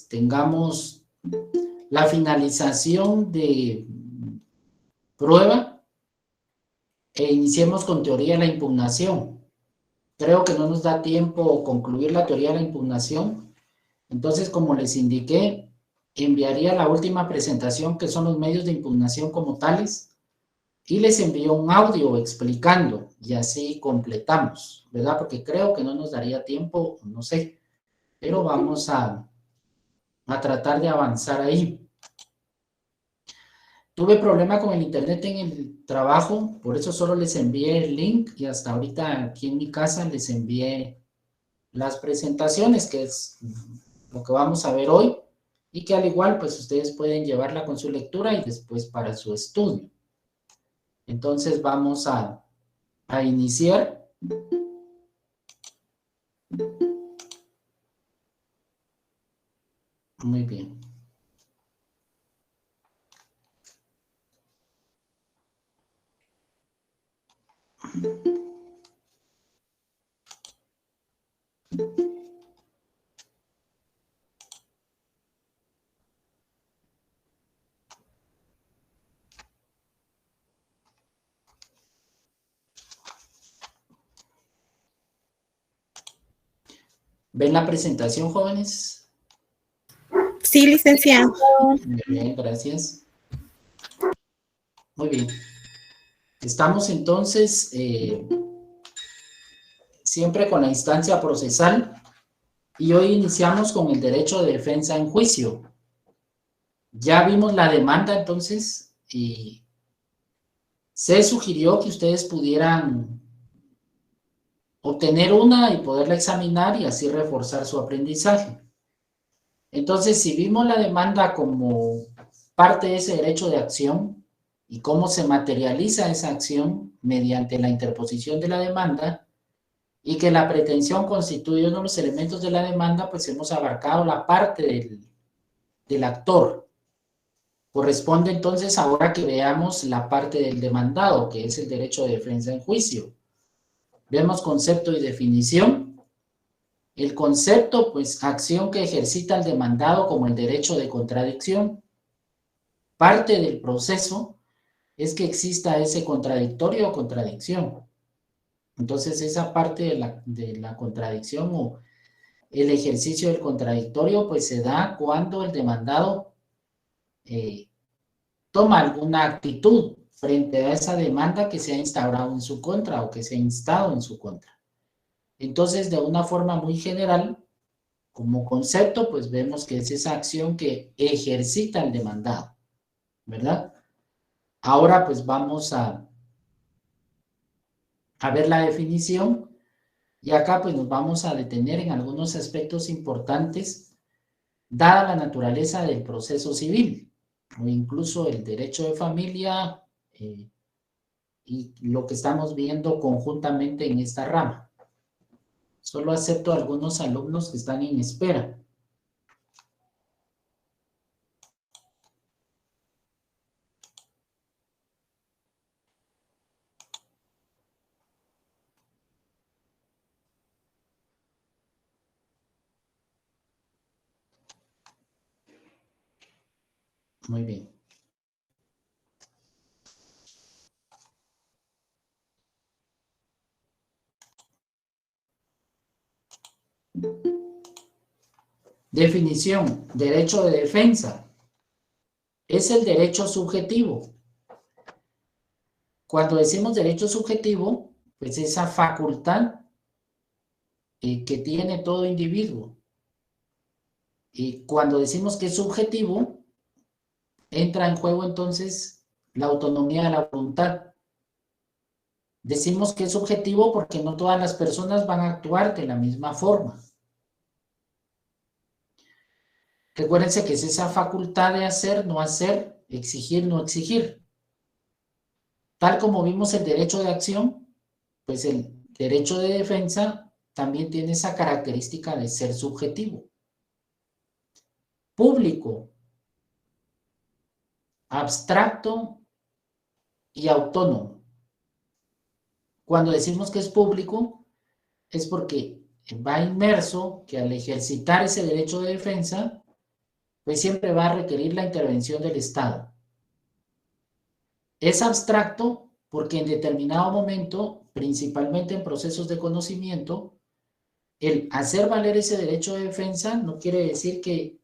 tengamos la finalización de prueba e iniciemos con teoría de la impugnación. Creo que no nos da tiempo concluir la teoría de la impugnación. Entonces, como les indiqué, enviaría la última presentación, que son los medios de impugnación como tales, y les envío un audio explicando, y así completamos, ¿verdad? Porque creo que no nos daría tiempo, no sé, pero vamos a tratar de avanzar ahí. Tuve problema con el internet en el trabajo, por eso solo les envié el link, y hasta ahorita aquí en mi casa les envié las presentaciones, que es lo que vamos a ver hoy, y que al igual pues ustedes pueden llevarla con su lectura y después para su estudio. Entonces vamos a iniciar. Muy bien. ¿Ven la presentación, jóvenes? Sí, licenciado. Muy bien, gracias. Muy bien. Estamos entonces siempre con la instancia procesal y hoy iniciamos con el derecho de defensa en juicio. Ya vimos la demanda entonces y se sugirió que ustedes pudieran obtener una y poderla examinar y así reforzar su aprendizaje. Entonces, si vimos la demanda como parte de ese derecho de acción y cómo se materializa esa acción mediante la interposición de la demanda y que la pretensión constituye uno de los elementos de la demanda, pues hemos abarcado la parte del actor. Corresponde entonces ahora que veamos la parte del demandado, que es el derecho de defensa en juicio. Vemos concepto y definición. El concepto, pues, acción que ejercita el demandado como el derecho de contradicción. Parte del proceso es que exista ese contradictorio o contradicción. Entonces, esa parte de la contradicción o el ejercicio del contradictorio, pues se da cuando el demandado toma alguna actitud frente a esa demanda que se ha instaurado en su contra o que se ha instado en su contra. Entonces, de una forma muy general, como concepto, pues vemos que es esa acción que ejercita el demandado, ¿verdad? Ahora, pues vamos a ver la definición y acá pues nos vamos a detener en algunos aspectos importantes, dada la naturaleza del proceso civil o incluso el derecho de familia y lo que estamos viendo conjuntamente en esta rama. Solo acepto a algunos alumnos que están en espera. Muy bien. Definición, derecho de defensa. Es el derecho subjetivo. Cuando decimos derecho subjetivo, pues esa facultad que tiene todo individuo. Y cuando decimos que es subjetivo, entra en juego entonces la autonomía de la voluntad. Decimos que es subjetivo porque no todas las personas van a actuar de la misma forma. Recuérdense que es esa facultad de hacer, no hacer, exigir, no exigir. Tal como vimos el derecho de acción, pues el derecho de defensa también tiene esa característica de ser subjetivo. Público, abstracto y autónomo. Cuando decimos que es público, es porque va inmerso que al ejercitar ese derecho de defensa, pues siempre va a requerir la intervención del Estado. Es abstracto porque en determinado momento, principalmente en procesos de conocimiento, el hacer valer ese derecho de defensa no quiere decir que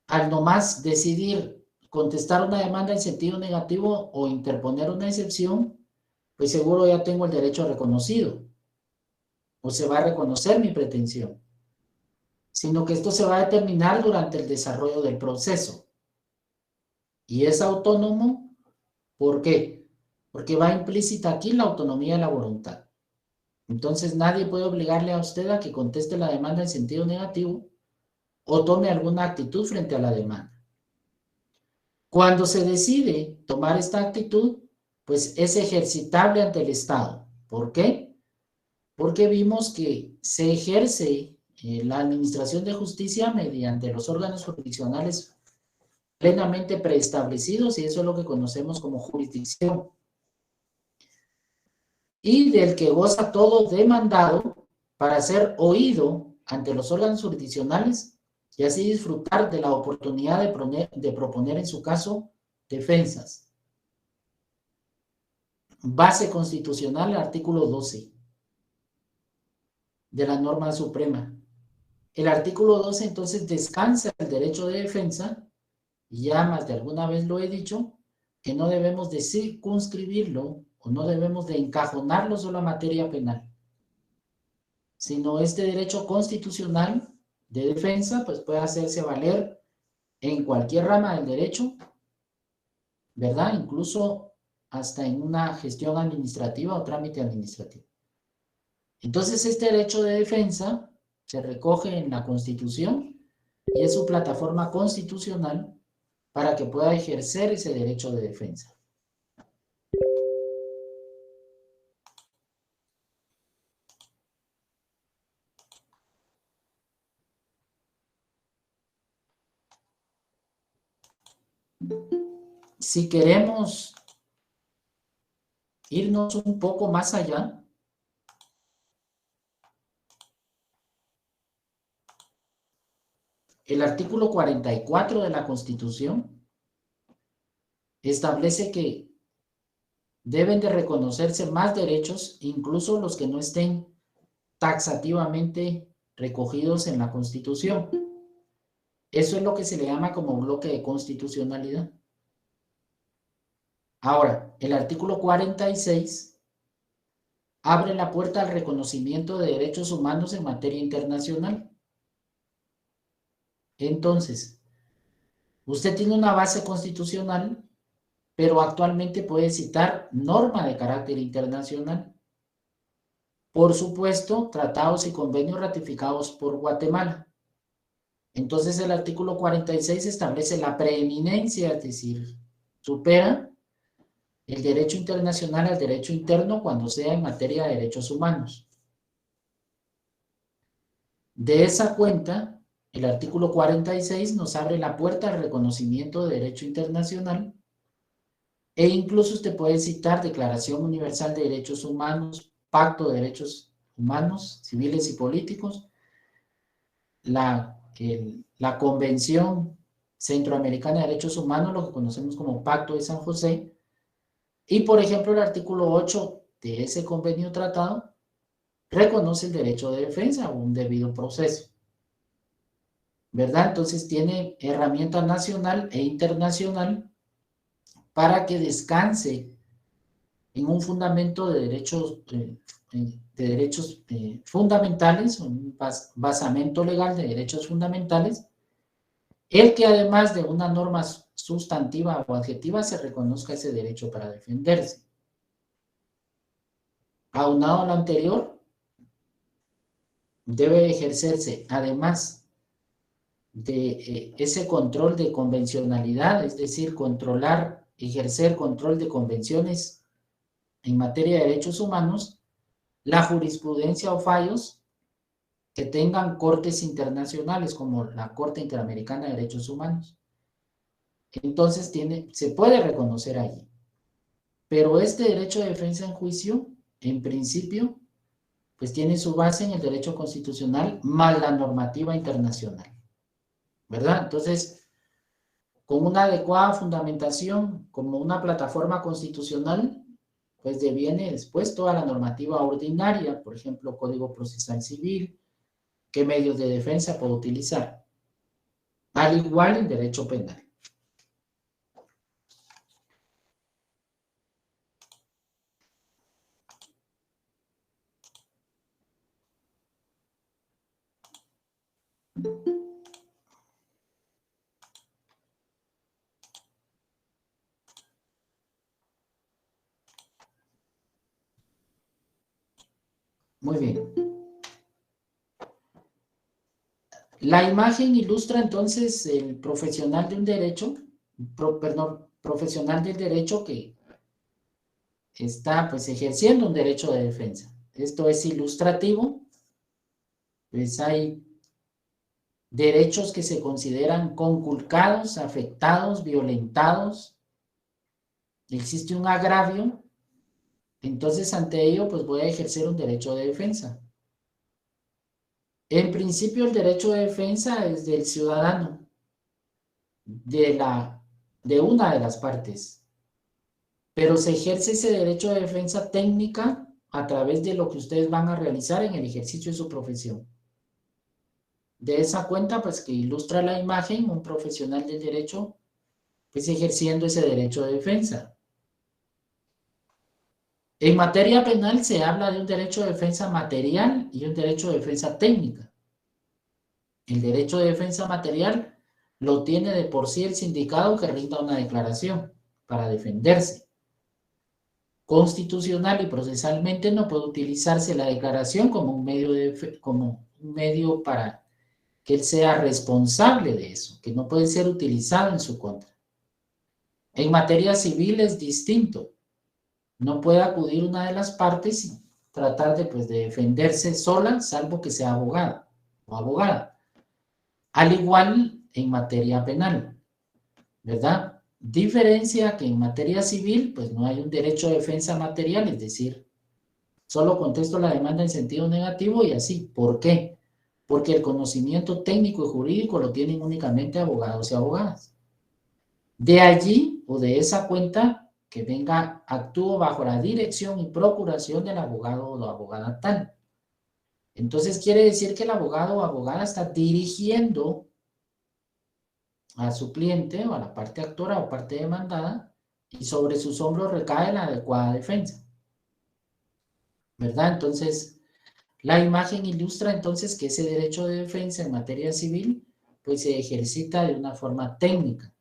al nomás decidir contestar una demanda en sentido negativo o interponer una excepción, pues seguro ya tengo el derecho reconocido o se va a reconocer mi pretensión, sino que esto se va a determinar durante el desarrollo del proceso. Y es autónomo, ¿por qué? Porque va implícita aquí la autonomía de la voluntad. Entonces nadie puede obligarle a usted a que conteste la demanda en sentido negativo o tome alguna actitud frente a la demanda. Cuando se decide tomar esta actitud, pues es ejercitable ante el Estado. ¿Por qué? Porque vimos que se ejerce la administración de justicia mediante los órganos jurisdiccionales plenamente preestablecidos, y eso es lo que conocemos como jurisdicción, y del que goza todo demandado para ser oído ante los órganos jurisdiccionales y así disfrutar de la oportunidad de proponer en su caso defensas. Base constitucional, artículo 12 de la norma suprema. El artículo 12 entonces descansa el derecho de defensa, y ya más de alguna vez lo he dicho, que no debemos de circunscribirlo o no debemos de encajonarlo solo a materia penal, sino este derecho constitucional de defensa pues puede hacerse valer en cualquier rama del derecho, ¿verdad? Incluso hasta en una gestión administrativa o trámite administrativo. Entonces este derecho de defensa se recoge en la Constitución y es su plataforma constitucional para que pueda ejercer ese derecho de defensa. Si queremos irnos un poco más allá, el artículo 44 de la Constitución establece que deben de reconocerse más derechos, incluso los que no estén taxativamente recogidos en la Constitución. Eso es lo que se le llama como bloque de constitucionalidad. Ahora, el artículo 46 abre la puerta al reconocimiento de derechos humanos en materia internacional. Entonces, usted tiene una base constitucional, pero actualmente puede citar norma de carácter internacional. Por supuesto, tratados y convenios ratificados por Guatemala. Entonces, el artículo 46 establece la preeminencia, es decir, supera el derecho internacional al derecho interno cuando sea en materia de derechos humanos. De esa cuenta, el artículo 46 nos abre la puerta al reconocimiento de derecho internacional e incluso usted puede citar Declaración Universal de Derechos Humanos, Pacto de Derechos Humanos, Civiles y Políticos, la Convención Centroamericana de Derechos Humanos, lo que conocemos como Pacto de San José, y por ejemplo el artículo 8 de ese convenio tratado reconoce el derecho de defensa o un debido proceso, ¿verdad? Entonces tiene herramienta nacional e internacional para que descanse en un fundamento de derechos fundamentales, un basamento legal de derechos fundamentales, el que además de una norma sustantiva o adjetiva se reconozca ese derecho para defenderse. Aunado a lo anterior, debe ejercerse además de ese control de convencionalidad, es decir, ejercer control de convenciones en materia de derechos humanos, la jurisprudencia o fallos que tengan cortes internacionales como la Corte Interamericana de Derechos Humanos. Entonces se puede reconocer allí. Pero este derecho de defensa en juicio, en principio, pues tiene su base en el derecho constitucional más la normativa internacional. ¿verdad? Entonces, con una adecuada fundamentación como una plataforma constitucional, pues deviene después toda la normativa ordinaria, por ejemplo, Código Procesal Civil, qué medios de defensa puedo utilizar, al igual en derecho penal. Muy bien. La imagen ilustra entonces el profesional de un derecho, perdón, profesional del derecho que está pues ejerciendo un derecho de defensa. Esto es ilustrativo, pues hay derechos que se consideran conculcados, afectados, violentados, existe un agravio, entonces ante ello pues voy a ejercer un derecho de defensa. En principio el derecho de defensa es del ciudadano, de una de las partes, pero se ejerce ese derecho de defensa técnica a través de lo que ustedes van a realizar en el ejercicio de su profesión. De esa cuenta, pues que ilustra la imagen, un profesional del derecho, pues ejerciendo ese derecho de defensa. En materia penal se habla de un derecho de defensa material y un derecho de defensa técnica. El derecho de defensa material lo tiene de por sí el sindicado que rinda una declaración para defenderse. Constitucional y procesalmente no puede utilizarse la declaración como un medio para que él sea responsable de eso, que no puede ser utilizado en su contra. En materia civil es distinto. No puede acudir una de las partes y tratar de, pues, de defenderse sola, salvo que sea abogado o abogada. Al igual en materia penal, ¿verdad? Diferencia que en materia civil, pues no hay un derecho de defensa material, es decir, solo contesto la demanda en sentido negativo y así. ¿Por qué? Porque el conocimiento técnico y jurídico lo tienen únicamente abogados y abogadas. De allí o de esa cuenta que venga, actúo bajo la dirección y procuración del abogado o la abogada tal. Entonces quiere decir que el abogado o abogada está dirigiendo a su cliente o a la parte actora o parte demandada y sobre sus hombros recae la adecuada defensa. ¿Verdad? Entonces, la imagen ilustra entonces que ese derecho de defensa en materia civil pues se ejercita de una forma técnica.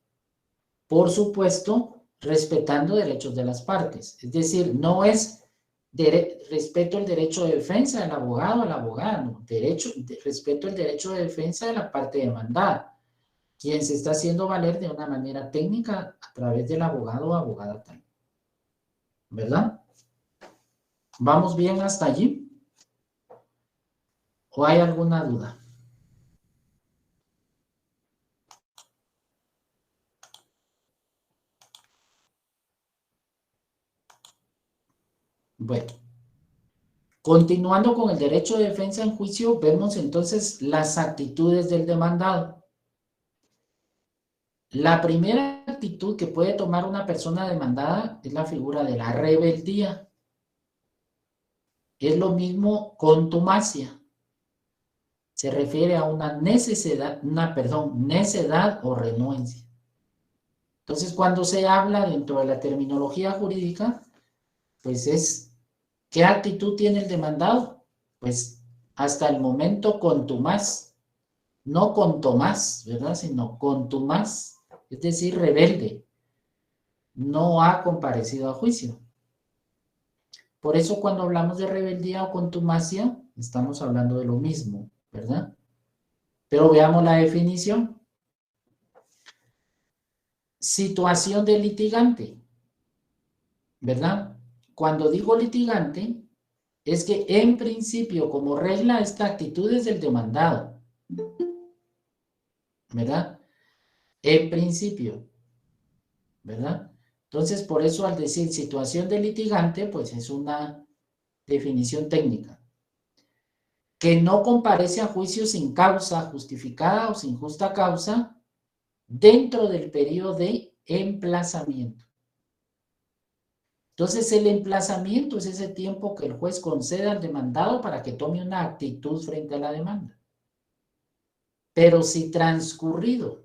Por supuesto, respetando derechos de las partes. Es decir, no es respeto el derecho de defensa del abogado o la abogada, no. Respeto el derecho de defensa de la parte demandada, quien se está haciendo valer de una manera técnica a través del abogado o abogada tal. ¿Verdad? ¿Vamos bien hasta allí? ¿O hay alguna duda? Bueno, continuando con el derecho de defensa en juicio, vemos entonces las actitudes del demandado. La primera actitud que puede tomar una persona demandada es la figura de la rebeldía. Es lo mismo contumacia. Se refiere a una necedad o renuencia. Entonces, cuando se habla dentro de la terminología jurídica, pues es, ¿qué actitud tiene el demandado? Pues hasta el momento contumaz, no contumaz, ¿verdad? Sino contumaz, es decir, rebelde. No ha comparecido a juicio. Por eso cuando hablamos de rebeldía o contumacia, estamos hablando de lo mismo, ¿verdad? Pero veamos la definición. Situación de litigante, ¿verdad? Cuando digo litigante, es que en principio, como regla, esta actitud es del demandado, ¿verdad? En principio, ¿verdad? Entonces, por eso al decir situación de litigante, pues es una definición técnica. que no comparece a juicio sin causa justificada o sin justa causa dentro del periodo de emplazamiento. Entonces, el emplazamiento es ese tiempo que el juez concede al demandado para que tome una actitud frente a la demanda. Pero si transcurrido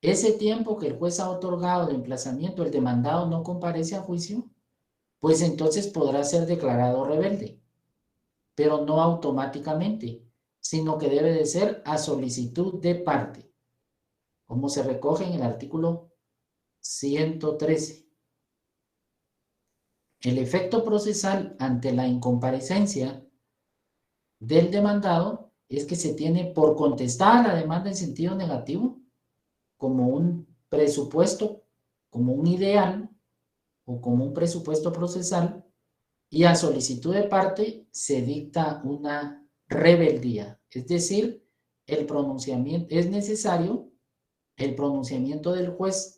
ese tiempo que el juez ha otorgado de emplazamiento, el demandado no comparece a juicio, pues entonces podrá ser declarado rebelde, pero no automáticamente, sino que debe de ser a solicitud de parte, como se recoge en el artículo 113. El efecto procesal ante la incomparecencia del demandado es que se tiene por contestada la demanda en sentido negativo como un presupuesto, como un ideal o como un presupuesto procesal, y a solicitud de parte se dicta una rebeldía, es decir, el pronunciamiento es necesario, el pronunciamiento del juez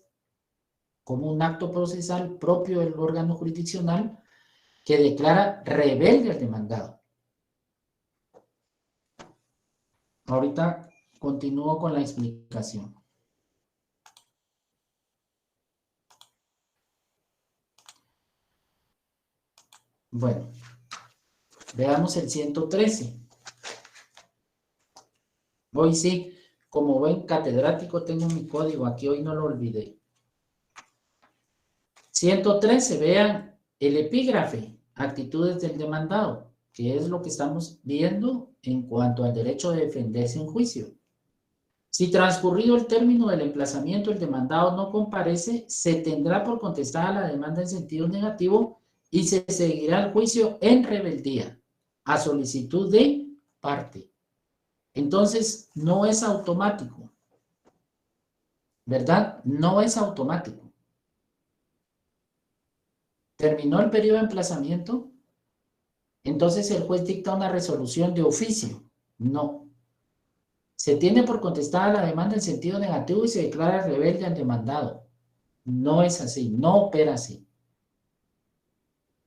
como un acto procesal propio del órgano jurisdiccional que declara rebelde al demandado. Ahorita continúo con la explicación. Bueno, veamos el 113. Hoy sí, como buen catedrático tengo mi código aquí, hoy no lo olvidé. 113, vean el epígrafe, actitudes del demandado, que es lo que estamos viendo en cuanto al derecho de defenderse en juicio. Si transcurrido el término del emplazamiento el demandado no comparece, se tendrá por contestada la demanda en sentido negativo y se seguirá el juicio en rebeldía, a solicitud de parte. Entonces, no es automático, ¿verdad? No es automático. Terminó el periodo de emplazamiento, entonces el juez dicta una resolución de oficio. No. Se tiene por contestada la demanda en sentido negativo y se declara rebelde al demandado. No es así, no opera así.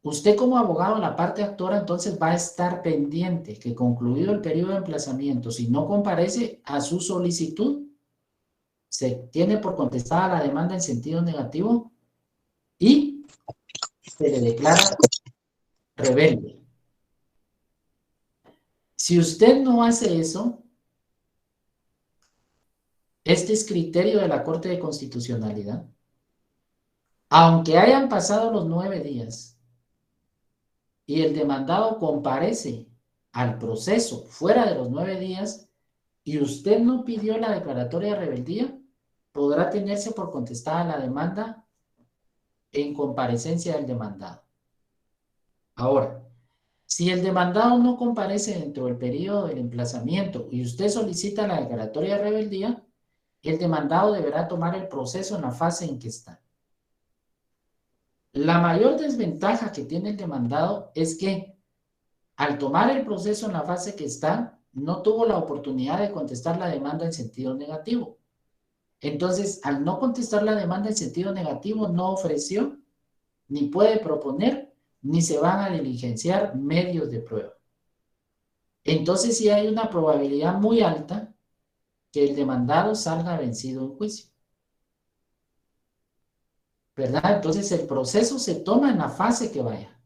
Usted como abogado, la parte actora, entonces va a estar pendiente que concluido el periodo de emplazamiento, si no comparece a su solicitud, se tiene por contestada la demanda en sentido negativo y se le declara rebelde. Si usted no hace eso, este es criterio de la Corte de Constitucionalidad. Aunque hayan pasado los 9 días y el demandado comparece al proceso fuera de los 9 días y usted no pidió la declaratoria de rebeldía, podrá tenerse por contestada la demanda en comparecencia del demandado. Ahora, si el demandado no comparece dentro del periodo del emplazamiento y usted solicita la declaratoria de rebeldía, el demandado deberá tomar el proceso en la fase en que está. La mayor desventaja que tiene el demandado es que al tomar el proceso en la fase que está, no tuvo la oportunidad de contestar la demanda en sentido negativo. Entonces, al no contestar la demanda en sentido negativo, no ofreció, ni puede proponer, ni se van a diligenciar medios de prueba. Entonces, sí hay una probabilidad muy alta que el demandado salga vencido en juicio, ¿verdad? Entonces, el proceso se toma en la fase que vaya.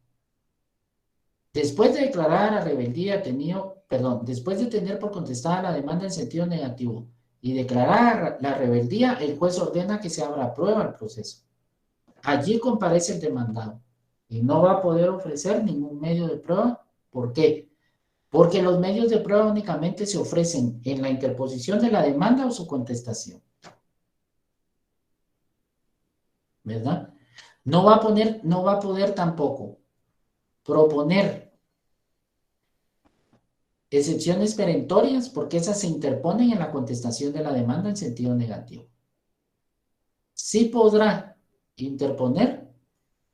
Después de declarar a rebeldía después de tener por contestada la demanda en sentido negativo y declarar la rebeldía, el juez ordena que se abra prueba al proceso. Allí comparece el demandado y no va a poder ofrecer ningún medio de prueba. ¿Por qué? Porque los medios de prueba únicamente se ofrecen en la interposición de la demanda o su contestación, ¿verdad? No va a poder tampoco proponer excepciones perentorias porque esas se interponen en la contestación de la demanda en sentido negativo. Sí podrá interponer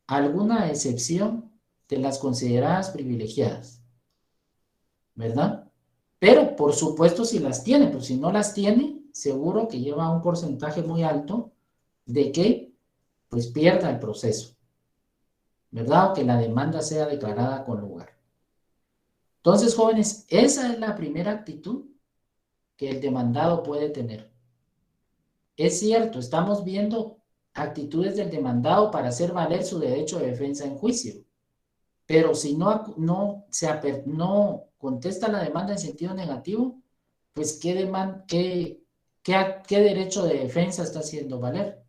alguna excepción de las consideradas privilegiadas, ¿verdad? Pero, por supuesto, si las tiene, pero si no las tiene, seguro que lleva un porcentaje muy alto de que, pues, pierda el proceso, ¿verdad? O que la demanda sea declarada con lugar. Entonces, jóvenes, esa es la primera actitud que el demandado puede tener. Es cierto, estamos viendo actitudes del demandado para hacer valer su derecho de defensa en juicio, pero si no contesta la demanda en sentido negativo, pues ¿qué derecho de defensa está haciendo valer?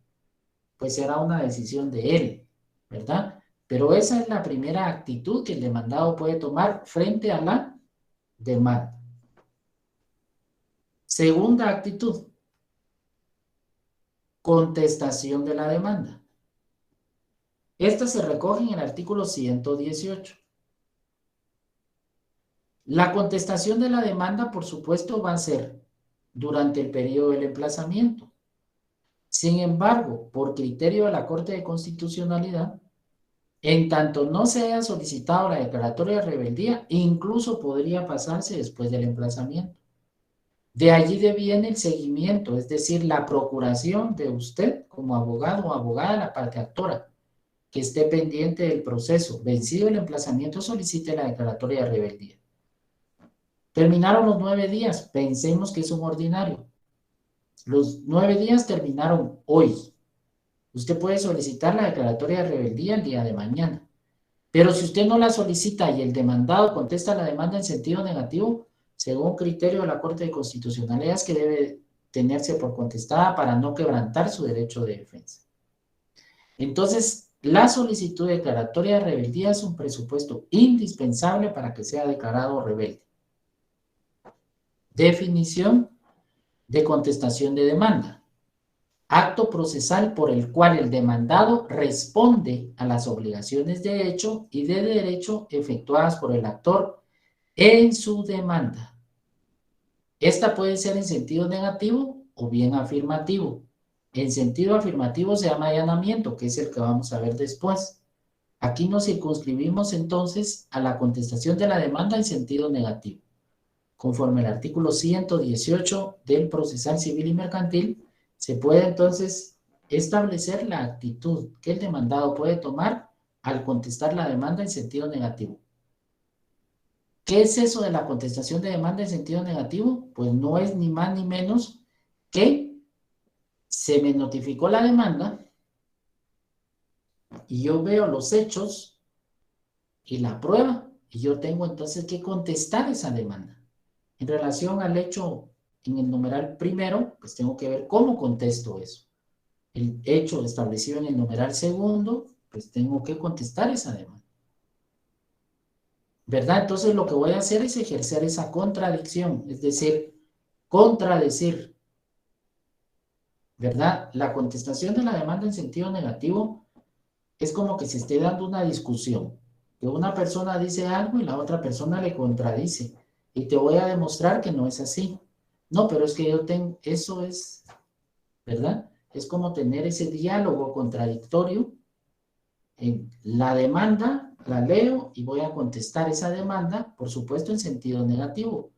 Pues será una decisión de él, ¿verdad? Pero esa es la primera actitud que el demandado puede tomar frente a la demanda. Segunda actitud, contestación de la demanda. Esta se recoge en el artículo 118. La contestación de la demanda, por supuesto, va a ser durante el periodo del emplazamiento. Sin embargo, por criterio de la Corte de Constitucionalidad, en tanto no se haya solicitado la declaratoria de rebeldía, incluso podría pasarse después del emplazamiento. De allí deviene el seguimiento, es decir, la procuración de usted como abogado o abogada de la parte actora, que esté pendiente del proceso. Vencido el emplazamiento, solicite la declaratoria de rebeldía. Terminaron los 9 días, pensemos que es un ordinario. Los 9 días terminaron hoy. Usted puede solicitar la declaratoria de rebeldía el día de mañana. Pero si usted no la solicita y el demandado contesta la demanda en sentido negativo, según criterio de la Corte de Constitucionalidad, es que debe tenerse por contestada para no quebrantar su derecho de defensa. Entonces, la solicitud declaratoria de rebeldía es un presupuesto indispensable para que sea declarado rebelde. Definición de contestación de demanda. Acto procesal por el cual el demandado responde a las obligaciones de hecho y de derecho efectuadas por el actor en su demanda. Esta puede ser en sentido negativo o bien afirmativo. En sentido afirmativo se llama allanamiento, que es el que vamos a ver después. Aquí nos circunscribimos entonces a la contestación de la demanda en sentido negativo. Conforme al artículo 118 del Procesal Civil y Mercantil, se puede entonces establecer la actitud que el demandado puede tomar al contestar la demanda en sentido negativo. ¿Qué es eso de la contestación de demanda en sentido negativo? Pues no es ni más ni menos que se me notificó la demanda y yo veo los hechos y la prueba y yo tengo entonces que contestar esa demanda. En relación al hecho en el numeral primero, pues tengo que ver cómo contesto eso. El hecho establecido en el numeral segundo, pues tengo que contestar esa demanda. ¿Verdad? Entonces lo que voy a hacer es ejercer esa contradicción, es decir, contradecir, ¿verdad? La contestación de la demanda en sentido negativo es como que se esté dando una discusión, que una persona dice algo y la otra persona le contradice, y te voy a demostrar que no es así. No, pero es que yo tengo, eso es, ¿verdad? Es como tener ese diálogo contradictorio. En la demanda la leo y voy a contestar esa demanda, por supuesto en sentido negativo,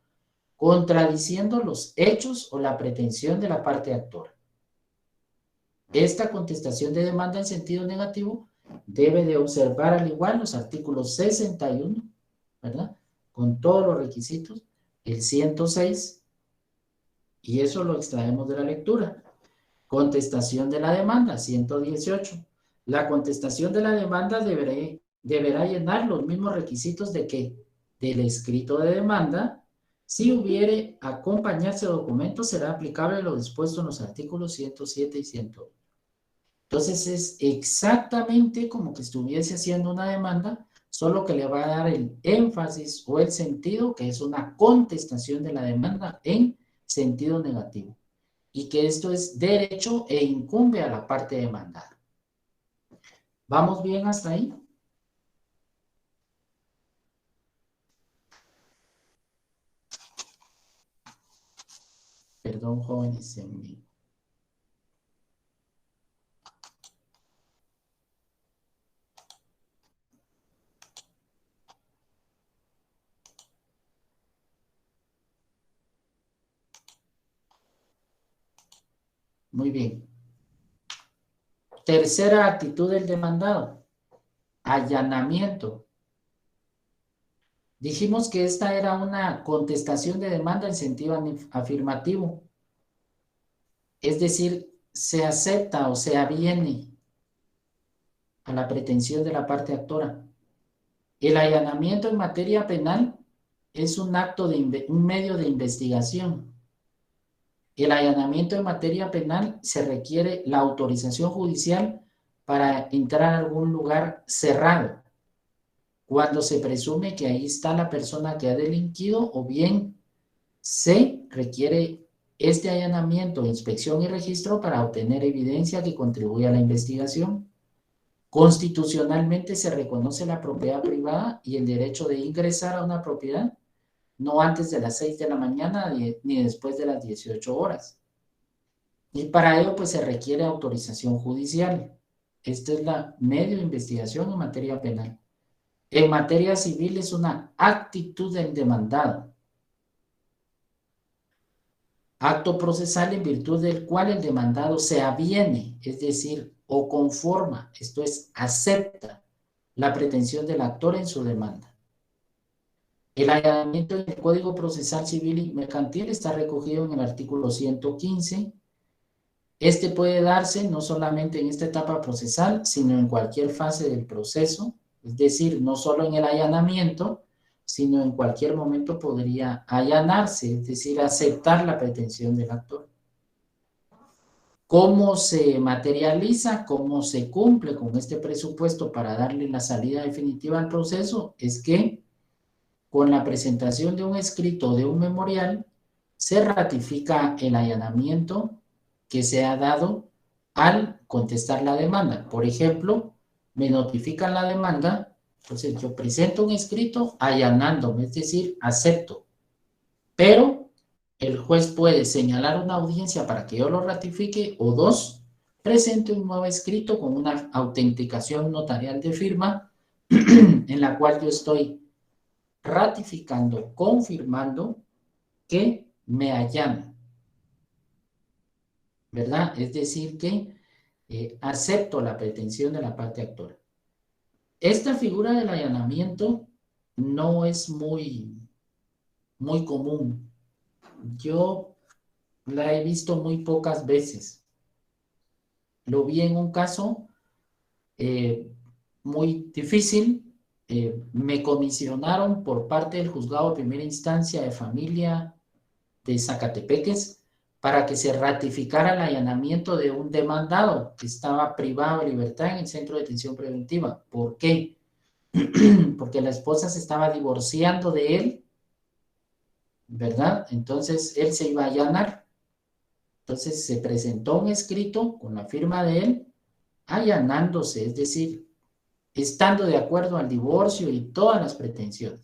contradiciendo los hechos o la pretensión de la parte actora. Esta contestación de demanda en sentido negativo debe de observar al igual los artículos 61, ¿verdad? Con todos los requisitos, el 106, y eso lo extraemos de la lectura. Contestación de la demanda, 118. La contestación de la demanda deberá llenar los mismos requisitos de que del escrito de demanda. Si hubiere acompañarse documento, será aplicable lo dispuesto en los artículos 107 y 108. Entonces es exactamente como que estuviese haciendo una demanda, solo que le va a dar el énfasis o el sentido que es una contestación de la demanda en sentido negativo. Y que esto es derecho e incumbe a la parte demandada. ¿Vamos bien hasta ahí? Perdón, jóvenes. Muy bien. Tercera actitud del demandado. Allanamiento. Dijimos que esta era una contestación de demanda en sentido afirmativo. Es decir, se acepta o se aviene a la pretensión de la parte actora. El allanamiento en materia penal es un un medio de investigación. El allanamiento en materia penal se requiere la autorización judicial para entrar a algún lugar cerrado, cuando se presume que ahí está la persona que ha delinquido, o bien se requiere este allanamiento, inspección y registro para obtener evidencia que contribuya a la investigación. Constitucionalmente se reconoce la propiedad privada y el derecho de ingresar a una propiedad no antes de las 6 de la mañana ni después de las 18 horas. Y para ello pues se requiere autorización judicial. Este es la medio de investigación en materia penal. En materia civil es una actitud del demandado. Acto procesal en virtud del cual el demandado se aviene, es decir, o conforma, esto es, acepta la pretensión del actor en su demanda. El allanamiento en el Código Procesal Civil y Mercantil está recogido en el artículo 115. Este puede darse no solamente en esta etapa procesal, sino en cualquier fase del proceso, es decir, no solo en el allanamiento, sino en cualquier momento podría allanarse, es decir, aceptar la pretensión del actor. ¿Cómo se materializa, cómo se cumple con este presupuesto para darle la salida definitiva al proceso? Es que con la presentación de un escrito o de un memorial, se ratifica el allanamiento que se ha dado al contestar la demanda. Por ejemplo, me notifican la demanda, entonces yo presento un escrito allanándome, es decir, acepto. Pero el juez puede señalar una audiencia para que yo lo ratifique, o dos, presente un nuevo escrito con una autenticación notarial de firma en la cual yo estoy ratificando, confirmando que me allana, ¿verdad? Es decir, que acepto la pretensión de la parte actora. Esta figura del allanamiento no es muy común. Yo la he visto muy pocas veces. Lo vi en un caso muy difícil. Me comisionaron por parte del juzgado de primera instancia de familia de Zacatepeques para que se ratificara el allanamiento de un demandado que estaba privado de libertad en el centro de detención preventiva. ¿Por qué? Porque la esposa se estaba divorciando de él, ¿verdad? Entonces él se iba a allanar. Entonces se presentó un escrito con la firma de él, allanándose, es decir, estando de acuerdo al divorcio y todas las pretensiones.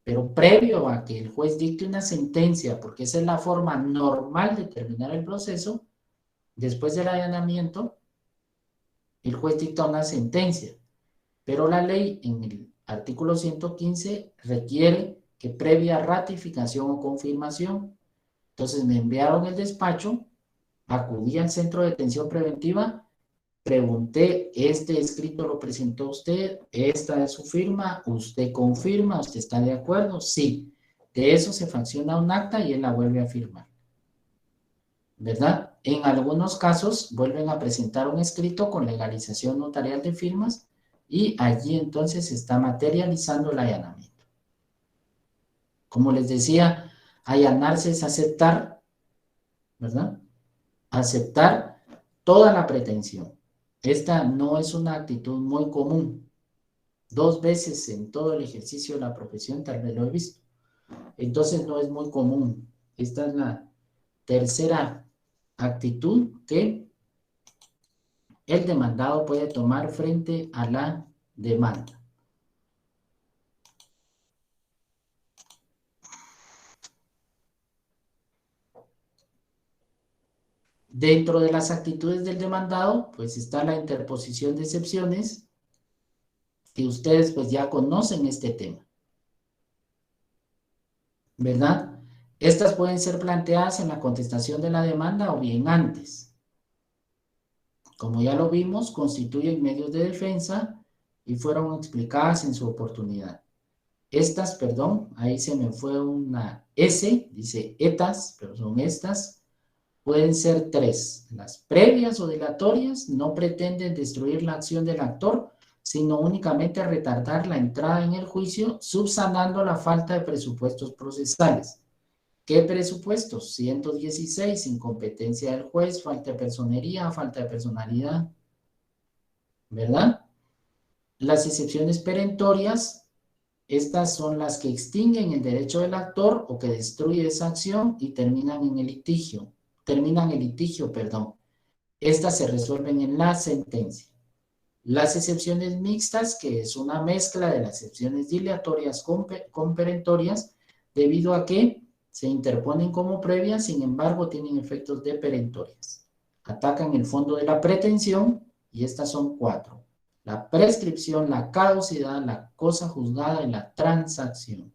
Pero previo a que el juez dicte una sentencia, porque esa es la forma normal de terminar el proceso, después del allanamiento, el juez dicta una sentencia. Pero la ley en el artículo 115 requiere que previa ratificación o confirmación. Entonces me enviaron el despacho, acudí al centro de detención preventiva, pregunté, ¿este escrito lo presentó usted? ¿Esta es su firma? ¿Usted confirma? ¿Usted está de acuerdo? Sí. De eso se fracciona un acta y él la vuelve a firmar, ¿verdad? En algunos casos vuelven a presentar un escrito con legalización notarial de firmas y allí entonces se está materializando el allanamiento. Como les decía, allanarse es aceptar, ¿verdad? Aceptar toda la pretensión. Esta no es una actitud muy común. 2 veces en todo el ejercicio de la profesión tal vez lo he visto. Entonces no es muy común. Esta es la tercera actitud que el demandado puede tomar frente a la demanda. Dentro de las actitudes del demandado, pues está la interposición de excepciones, que ustedes pues ya conocen este tema, ¿verdad? Estas pueden ser planteadas en la contestación de la demanda o bien antes. Como ya lo vimos, constituyen medios de defensa y fueron explicadas en su oportunidad. Estas, perdón, ahí se me fue una S, dice etas, pero son estas. Pueden ser tres. Las previas o dilatorias no pretenden destruir la acción del actor, sino únicamente retardar la entrada en el juicio, subsanando la falta de presupuestos procesales. ¿Qué presupuestos? 116, incompetencia del juez, falta de personería, falta de personalidad, ¿verdad? Las excepciones perentorias, estas son las que extinguen el derecho del actor o que destruye esa acción y terminan el litigio, perdón. Estas se resuelven en la sentencia. Las excepciones mixtas, que es una mezcla de las excepciones dilatorias con perentorias, debido a que se interponen como previas, sin embargo, tienen efectos de perentorias. Atacan el fondo de la pretensión, y estas son 4. La prescripción, la caducidad, la cosa juzgada y la transacción.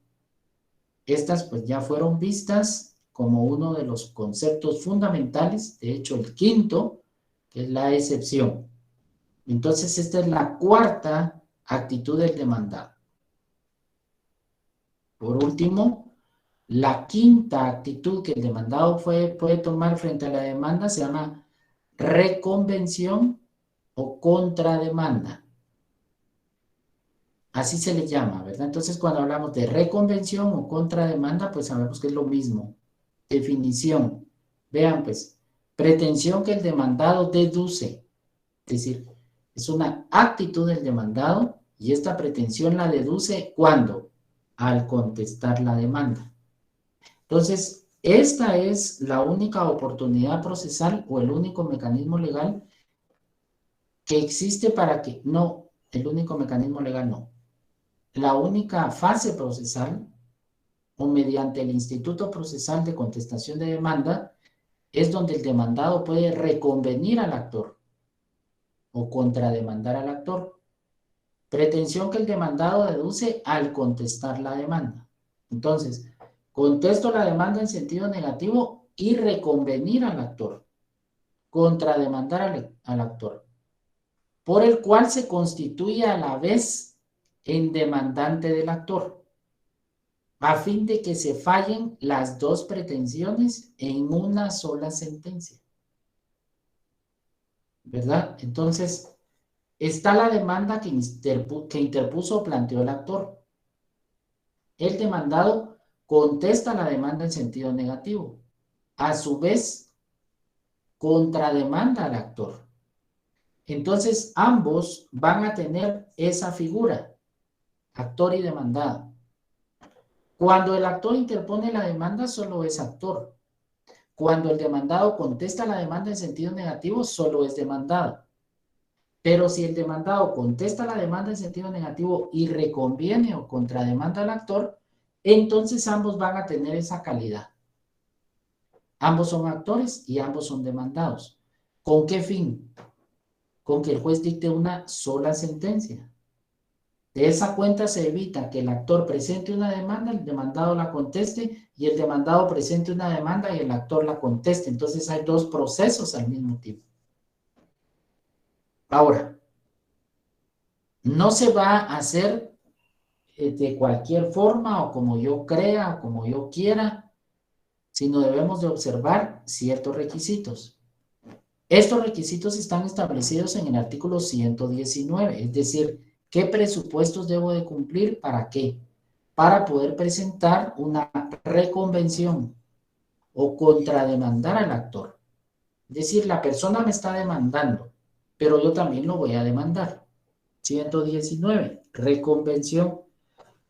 Estas pues ya fueron vistas como uno de los conceptos fundamentales, de hecho el quinto, que es la excepción. Entonces esta es la cuarta actitud del demandado. Por último, la quinta actitud que el demandado puede tomar frente a la demanda se llama reconvención o contrademanda. Así se le llama, ¿verdad? Entonces, cuando hablamos de reconvención o contrademanda, pues sabemos que es lo mismo. Definición. Vean, pues, pretensión que el demandado deduce. Es decir, es una actitud del demandado y esta pretensión la deduce ¿cuándo? Al contestar la demanda. Entonces, esta es la única oportunidad procesal o el único mecanismo legal que existe para que, no, el único mecanismo legal no. La única fase procesal o mediante el instituto procesal de contestación de demanda es donde el demandado puede reconvenir al actor o contrademandar al actor. Pretensión que el demandado deduce al contestar la demanda. Entonces, contesto la demanda en sentido negativo y reconvenir al actor, contrademandar al actor, por el cual se constituye a la vez en demandante del actor, a fin de que se fallen las dos pretensiones en una sola sentencia. ¿Verdad? Entonces, está la demanda que interpuso o planteó el actor. El demandado contesta la demanda en sentido negativo. A su vez, contrademanda al actor. Entonces, ambos van a tener esa figura, actor y demandado. Cuando el actor interpone la demanda, solo es actor. Cuando el demandado contesta la demanda en sentido negativo, solo es demandado. Pero si el demandado contesta la demanda en sentido negativo y reconviene o contrademanda al actor, entonces ambos van a tener esa calidad. Ambos son actores y ambos son demandados. ¿Con qué fin? Con que el juez dicte una sola sentencia. De esa cuenta se evita que el actor presente una demanda, el demandado la conteste, y el demandado presente una demanda y el actor la conteste. Entonces hay dos procesos al mismo tiempo. Ahora, no se va a hacer de cualquier forma o como yo crea o como yo quiera, sino debemos de observar ciertos requisitos. Estos requisitos están establecidos en el artículo 119, es decir, ¿qué presupuestos debo de cumplir? ¿Para qué? Para poder presentar una reconvención o contrademandar al actor. Es decir, la persona me está demandando, pero yo también lo voy a demandar. 119, reconvención.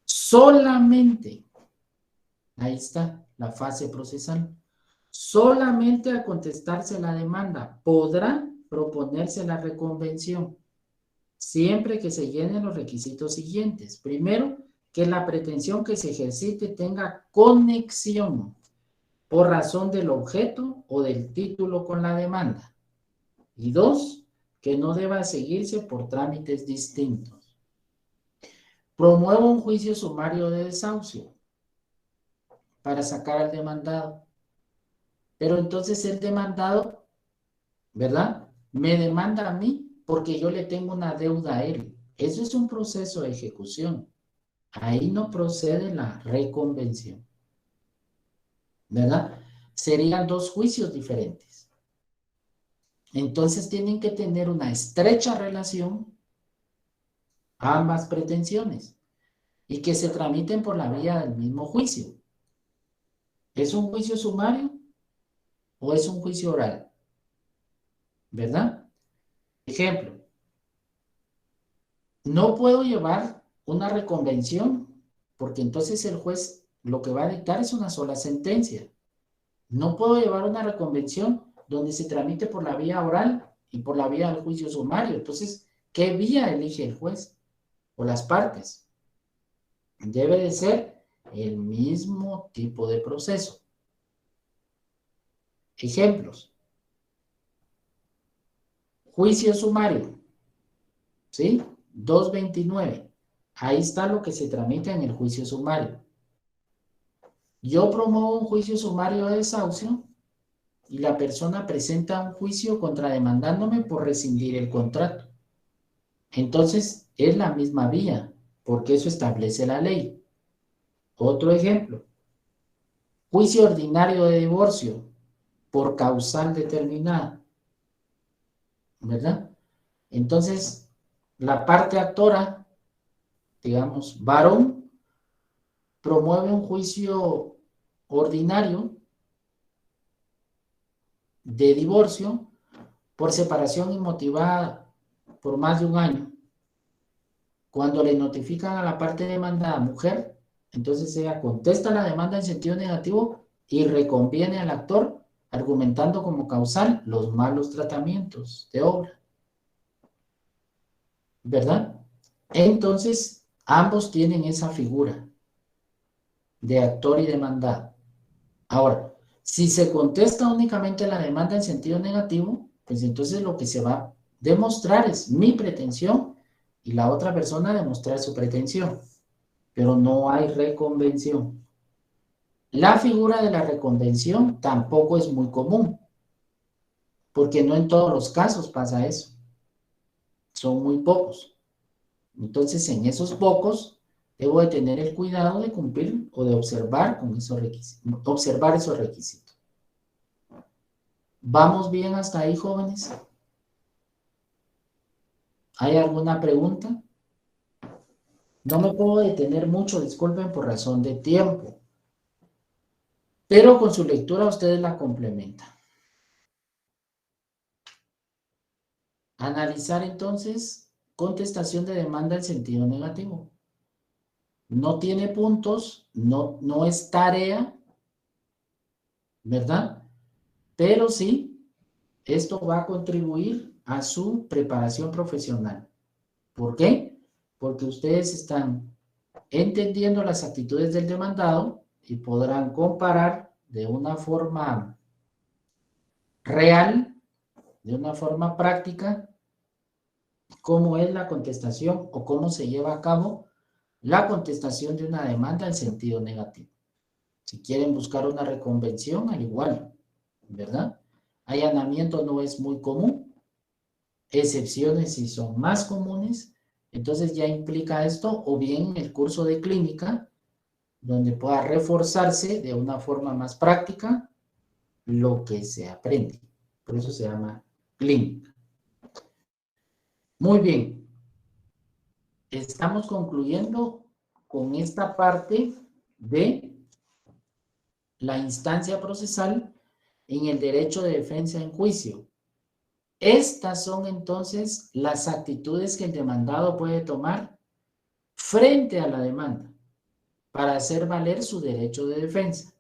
Solamente, ahí está la fase procesal, solamente al contestarse la demanda podrá proponerse la reconvención, siempre que se llenen los requisitos siguientes. Primero, que la pretensión que se ejercite tenga conexión por razón del objeto o del título con la demanda. Y dos, que no deba seguirse por trámites distintos. Promuevo un juicio sumario de desahucio para sacar al demandado. Pero entonces el demandado, ¿verdad? Me demanda a mí porque yo le tengo una deuda a él. Eso es un proceso de ejecución. Ahí no procede la reconvención, ¿verdad? Serían dos juicios diferentes. Entonces tienen que tener una estrecha relación ambas pretensiones y que se tramiten por la vía del mismo juicio. ¿Es un juicio sumario o es un juicio oral? ¿Verdad? Ejemplo, no puedo llevar una reconvención porque entonces el juez lo que va a dictar es una sola sentencia. No puedo llevar una reconvención donde se tramite por la vía oral y por la vía del juicio sumario. Entonces, ¿qué vía elige el juez o las partes? Debe de ser el mismo tipo de proceso. Ejemplos. Juicio sumario, ¿sí? 229. Ahí está lo que se tramita en el juicio sumario. Yo promuevo un juicio sumario de desahucio y la persona presenta un juicio contrademandándome por rescindir el contrato. Entonces, es la misma vía, porque eso establece la ley. Otro ejemplo. Juicio ordinario de divorcio por causal determinada, ¿verdad? Entonces, la parte actora, digamos, varón, promueve un juicio ordinario de divorcio por separación inmotivada por más de un año. Cuando le notifican a la parte demandada mujer, entonces ella contesta la demanda en sentido negativo y reconviene al actor argumentando como causal los malos tratamientos de obra, ¿verdad? Entonces, ambos tienen esa figura de actor y demandado. Ahora, si se contesta únicamente la demanda en sentido negativo, pues entonces lo que se va a demostrar es mi pretensión y la otra persona demostrar su pretensión, pero no hay reconvención. La figura de la reconvención tampoco es muy común, porque no en todos los casos pasa eso. Son muy pocos. Entonces, en esos pocos, debo de tener el cuidado de cumplir o de observar con esos requisitos, observar esos requisitos. ¿Vamos bien hasta ahí, jóvenes? ¿Hay alguna pregunta? No me puedo detener mucho, disculpen por razón de tiempo, pero con su lectura ustedes la complementan. Analizar entonces contestación de demanda en sentido negativo. No tiene puntos, no es tarea, ¿verdad? Pero sí, esto va a contribuir a su preparación profesional. ¿Por qué? Porque ustedes están entendiendo las actitudes del demandado y podrán comparar de una forma real, de una forma práctica, cómo es la contestación o cómo se lleva a cabo la contestación de una demanda en sentido negativo. Si quieren buscar una reconvención, al igual, ¿verdad? Allanamiento no es muy común, excepciones sí son más comunes, entonces ya implica esto, o bien el curso de clínica, donde pueda reforzarse de una forma más práctica lo que se aprende. Por eso se llama clínica. Muy bien. Estamos concluyendo con esta parte de la instancia procesal en el derecho de defensa en juicio. Estas son entonces las actitudes que el demandado puede tomar frente a la demanda para hacer valer su derecho de defensa.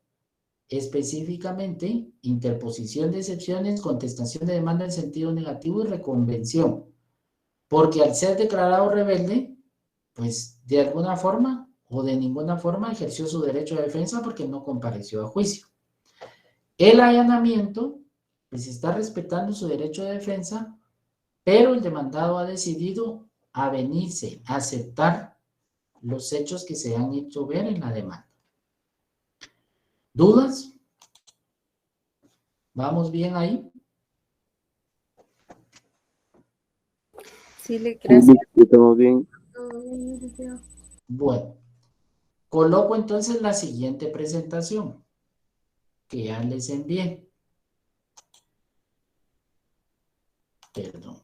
Específicamente, interposición de excepciones, contestación de demanda en sentido negativo y reconvención. Porque al ser declarado rebelde, pues de alguna forma o de ninguna forma ejerció su derecho de defensa porque no compareció a juicio. El allanamiento, pues está respetando su derecho de defensa, pero el demandado ha decidido avenirse, aceptar los hechos que se han hecho ver en la demanda. ¿Dudas? ¿Vamos bien ahí? Sí, gracias. Estamos bien. Bueno, Coloco entonces la siguiente presentación que ya les envié. Perdón.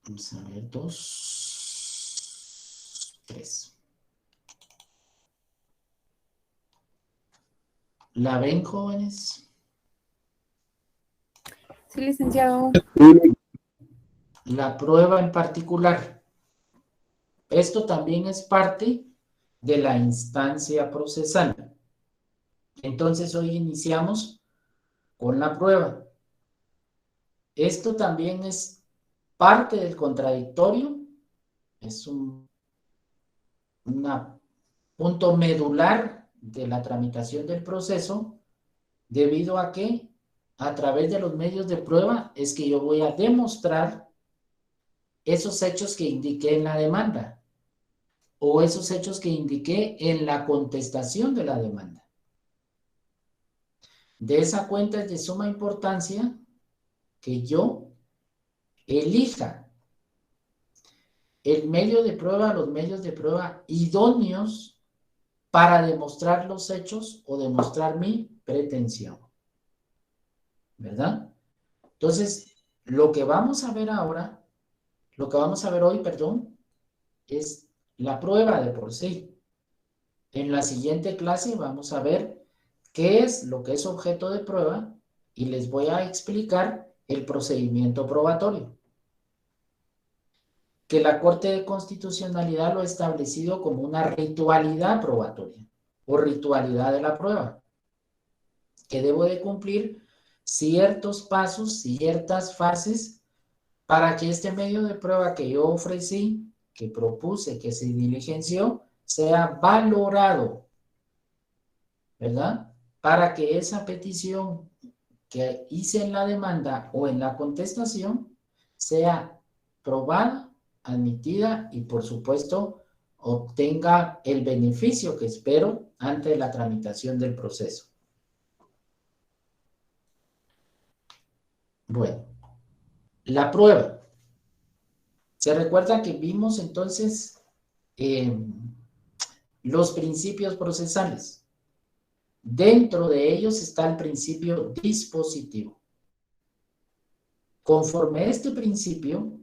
Vamos a ver, 2, 3. ¿La ven, jóvenes? Sí, licenciado. La prueba en particular. Esto también es parte de la instancia procesal. Entonces, hoy iniciamos con la prueba. Esto también es parte del contradictorio. Es un punto medular de la tramitación del proceso, debido a que a través de los medios de prueba es que yo voy a demostrar esos hechos que indiqué en la demanda o esos hechos que indiqué en la contestación de la demanda. De esa cuenta es de suma importancia que yo elija el medio de prueba, los medios de prueba idóneos para demostrar los hechos o demostrar mi pretensión. ¿Verdad? Entonces, lo que vamos a ver ahora, lo que vamos a ver hoy, perdón, es la prueba de por sí. En la siguiente clase vamos a ver qué es lo que es objeto de prueba y les voy a explicar el procedimiento probatorio, que la Corte de Constitucionalidad lo ha establecido como una ritualidad probatoria o ritualidad de la prueba, que debo de cumplir ciertos pasos, ciertas fases, para que este medio de prueba que yo ofrecí, que propuse, que se diligenció, sea valorado, ¿verdad? Para que esa petición que hice en la demanda o en la contestación sea probada, admitida y, por supuesto, obtenga el beneficio que espero ante la tramitación del proceso. Bueno, la prueba. ¿Se recuerda que vimos entonces los principios procesales? Dentro de ellos está el principio dispositivo. Conforme a este principio,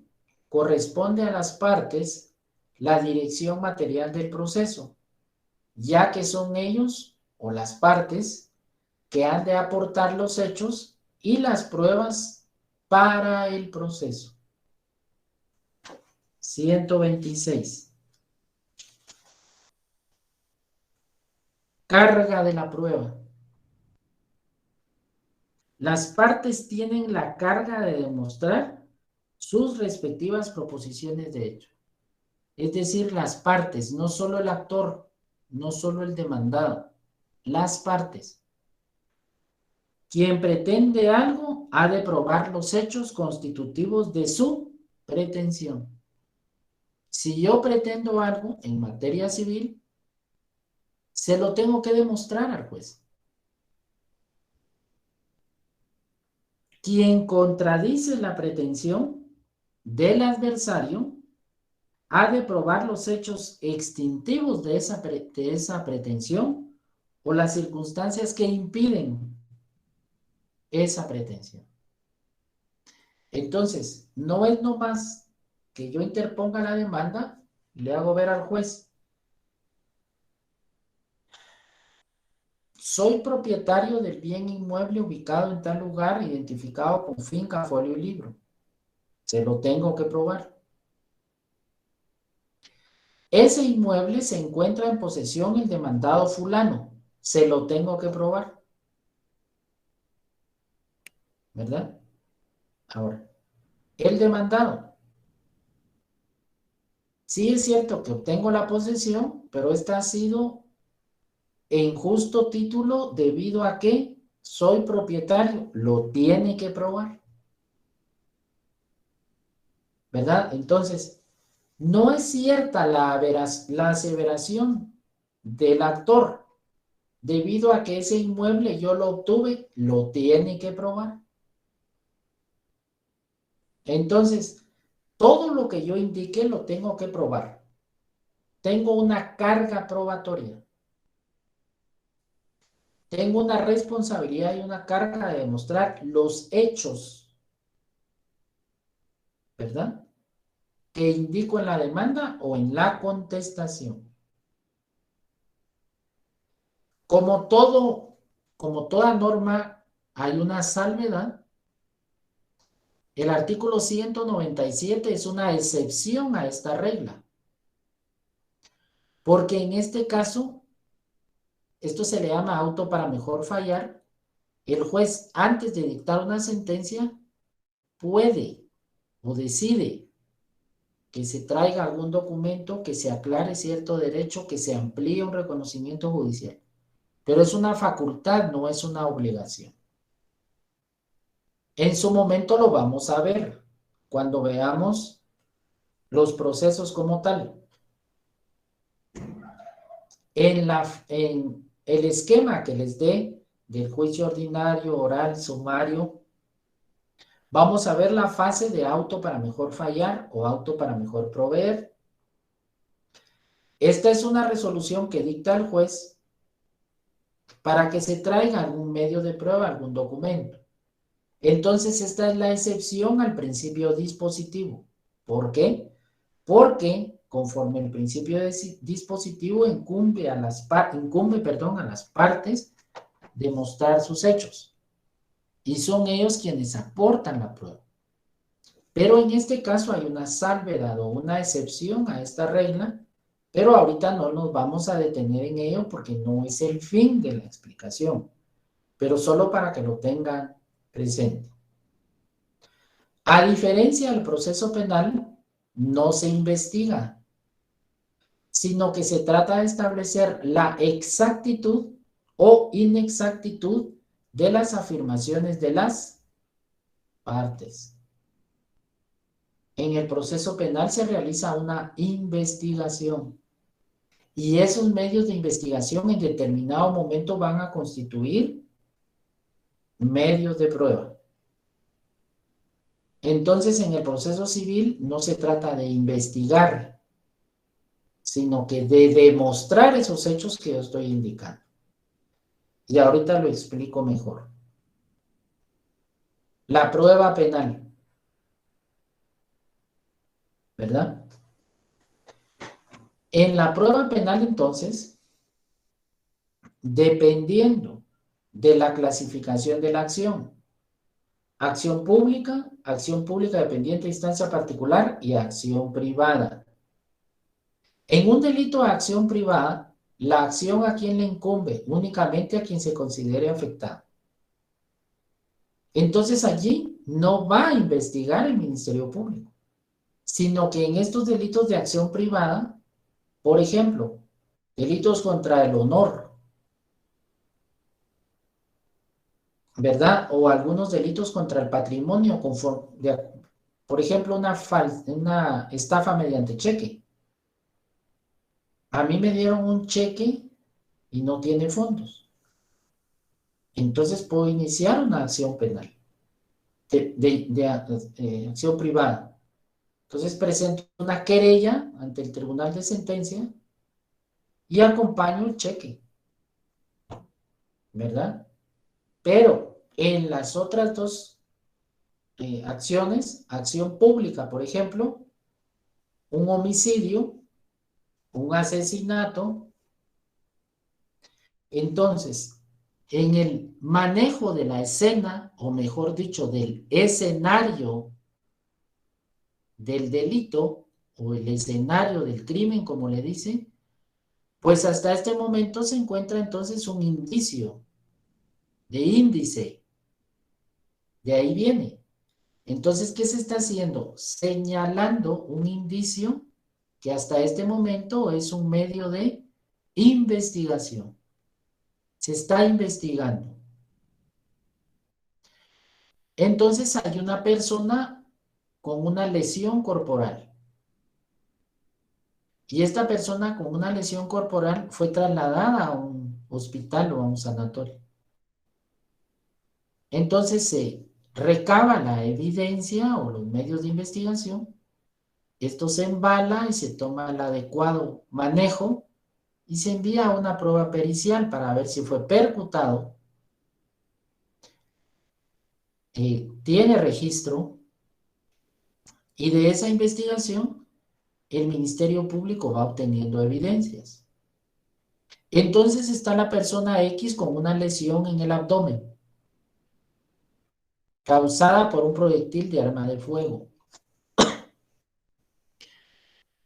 corresponde a las partes la dirección material del proceso, ya que son ellos o las partes que han de aportar los hechos y las pruebas para el proceso. 126. Carga de la prueba. Las partes tienen la carga de demostrar sus respectivas proposiciones de hecho. Es decir, las partes, no solo el actor, no solo el demandado, las partes. Quien pretende algo ha de probar los hechos constitutivos de su pretensión. Si yo pretendo algo en materia civil, se lo tengo que demostrar al juez. Quien contradice la pretensión del adversario ha de probar los hechos extintivos de esa pretensión o las circunstancias que impiden esa pretensión. Entonces, no es nomás que yo interponga la demanda, le hago ver al juez: soy propietario del bien inmueble ubicado en tal lugar, identificado con finca, folio y libro. Se lo tengo que probar. Ese inmueble se encuentra en posesión el demandado fulano. Se lo tengo que probar. ¿Verdad? Ahora, el demandado. Sí es cierto que obtengo la posesión, pero esta ha sido en justo título debido a que soy propietario. Lo tiene que probar. ¿Verdad? Entonces, no es cierta la aseveración del actor, debido a que ese inmueble yo lo obtuve, lo tiene que probar. Entonces, todo lo que yo indique lo tengo que probar. Tengo una carga probatoria. Tengo una responsabilidad y una carga de demostrar los hechos, ¿verdad? Que indico en la demanda o en la contestación. Como todo, como toda norma, hay una salvedad. El artículo 197 es una excepción a esta regla, porque en este caso, esto se le llama auto para mejor fallar. El juez, antes de dictar una sentencia, puede o decide que se traiga algún documento, que se aclare cierto derecho, que se amplíe un reconocimiento judicial. Pero es una facultad, no es una obligación. En su momento lo vamos a ver cuando veamos los procesos como tal. En el esquema que les dé del juicio ordinario, oral, sumario, vamos a ver la fase de auto para mejor fallar o auto para mejor proveer. Esta es una resolución que dicta el juez para que se traiga algún medio de prueba, algún documento. Entonces, esta es la excepción al principio dispositivo. ¿Por qué? Porque conforme el principio dispositivo incumbe a las partes demostrar sus hechos. Y son ellos quienes aportan la prueba. Pero en este caso hay una salvedad o una excepción a esta regla, pero ahorita no nos vamos a detener en ello porque no es el fin de la explicación, pero solo para que lo tengan presente. A diferencia del proceso penal, no se investiga, sino que se trata de establecer la exactitud o inexactitud de las afirmaciones de las partes. En el proceso penal se realiza una investigación y esos medios de investigación en determinado momento van a constituir medios de prueba. Entonces, en el proceso civil no se trata de investigar, sino que de demostrar esos hechos que yo estoy indicando. Y ahorita lo explico mejor. La prueba penal, ¿verdad? En la prueba penal, entonces, dependiendo de la clasificación de la acción pública dependiente de instancia particular y acción privada. En un delito de acción privada, la acción a quien le incumbe, únicamente a quien se considere afectado. Entonces allí no va a investigar el Ministerio Público, sino que en estos delitos de acción privada, por ejemplo, delitos contra el honor, ¿verdad? O algunos delitos contra el patrimonio, por ejemplo, una estafa mediante cheque. A mí me dieron un cheque y no tiene fondos. Entonces puedo iniciar una acción penal, acción privada. Entonces presento una querella ante el Tribunal de Sentencia y acompaño el cheque, ¿verdad? Pero en las otras dos acciones, acción pública, por ejemplo, un homicidio, un asesinato, entonces, en el manejo de la escena, o mejor dicho, del escenario del delito, o el escenario del crimen, como le dicen, pues hasta este momento se encuentra entonces un indicio de índice. De ahí viene. Entonces, ¿qué se está haciendo? Señalando un indicio que hasta este momento es un medio de investigación. Se está investigando. Entonces hay una persona con una lesión corporal. Y esta persona con una lesión corporal fue trasladada a un hospital o a un sanatorio. Entonces se recaba la evidencia o los medios de investigación, esto se embala y se toma el adecuado manejo y se envía a una prueba pericial para ver si fue percutado, tiene registro, y de esa investigación el Ministerio Público va obteniendo evidencias. Entonces está la persona X con una lesión en el abdomen causada por un proyectil de arma de fuego.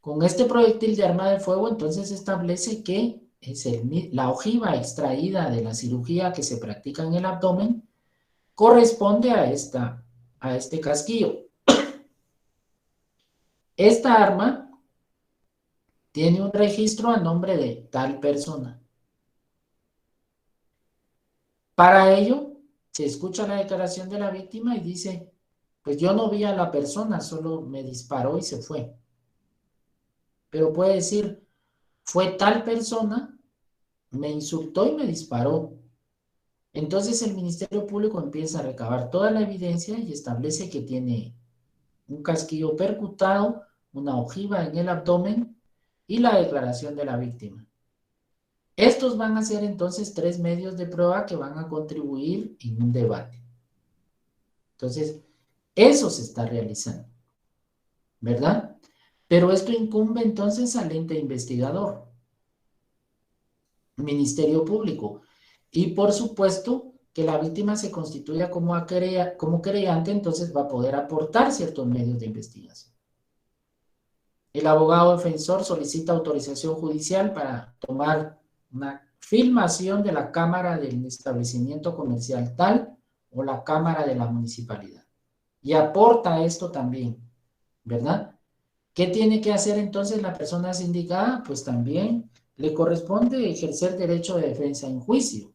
Con este proyectil de arma de fuego, entonces se establece que es la ojiva extraída de la cirugía que se practica en el abdomen corresponde a este casquillo. Esta arma tiene un registro a nombre de tal persona. Para ello, se escucha la declaración de la víctima y dice, pues yo no vi a la persona, solo me disparó y se fue. Pero puede decir, fue tal persona, me insultó y me disparó. Entonces el Ministerio Público empieza a recabar toda la evidencia y establece que tiene un casquillo percutado, una ojiva en el abdomen y la declaración de la víctima. Estos van a ser entonces 3 medios de prueba que van a contribuir en un debate. Entonces, eso se está realizando, ¿verdad? Pero esto incumbe entonces al ente investigador, Ministerio Público. Y por supuesto que la víctima se constituya como querellante, entonces va a poder aportar ciertos medios de investigación. El abogado defensor solicita autorización judicial para tomar una filmación de la cámara del establecimiento comercial tal o la cámara de la municipalidad. Y aporta esto también, ¿verdad? ¿Qué tiene que hacer entonces la persona sindicada? Pues también le corresponde ejercer derecho de defensa en juicio.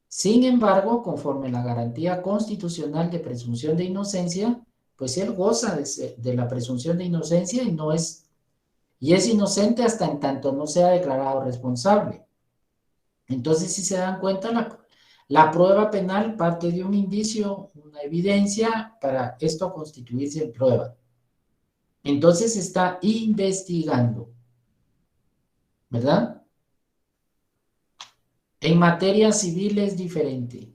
Sin embargo, conforme la garantía constitucional de presunción de inocencia, pues él goza de la presunción de inocencia y es inocente hasta en tanto no sea declarado responsable. Entonces, si se dan cuenta, la prueba penal parte de un indicio, una evidencia para esto constituirse en prueba. Entonces se está investigando, ¿verdad? En materia civil es diferente.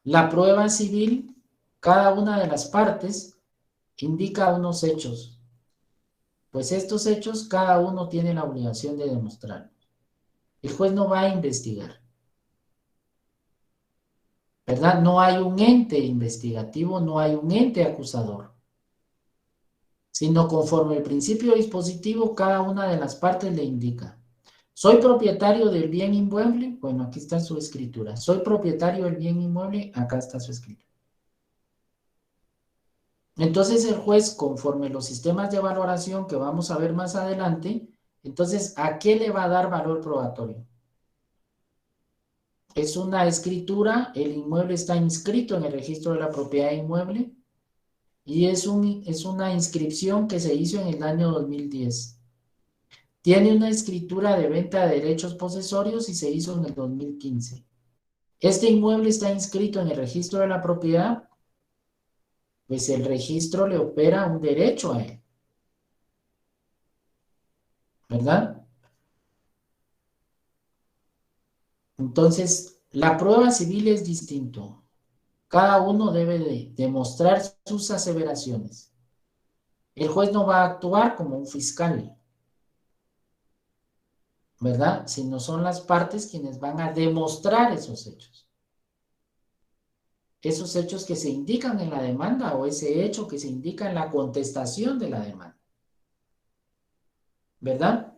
La prueba civil, cada una de las partes indica unos hechos. Pues estos hechos cada uno tiene la obligación de demostrarlos. El juez no va a investigar, ¿verdad? No hay un ente investigativo, no hay un ente acusador, sino conforme el principio dispositivo, cada una de las partes le indica. ¿Soy propietario del bien inmueble? Bueno, aquí está su escritura. ¿Soy propietario del bien inmueble? Acá está su escritura. Entonces el juez, conforme los sistemas de valoración que vamos a ver más adelante, entonces, ¿a qué le va a dar valor probatorio? Es una escritura, el inmueble está inscrito en el registro de la propiedad inmueble y es una inscripción que se hizo en el año 2010. Tiene una escritura de venta de derechos posesorios y se hizo en el 2015. Este inmueble está inscrito en el registro de la propiedad, pues el registro le opera un derecho a él, ¿verdad? Entonces, la prueba civil es distinto. Cada uno debe de demostrar sus aseveraciones. El juez no va a actuar como un fiscal, ¿verdad? Sino son las partes quienes van a demostrar esos hechos. Esos hechos que se indican en la demanda o ese hecho que se indica en la contestación de la demanda, ¿verdad?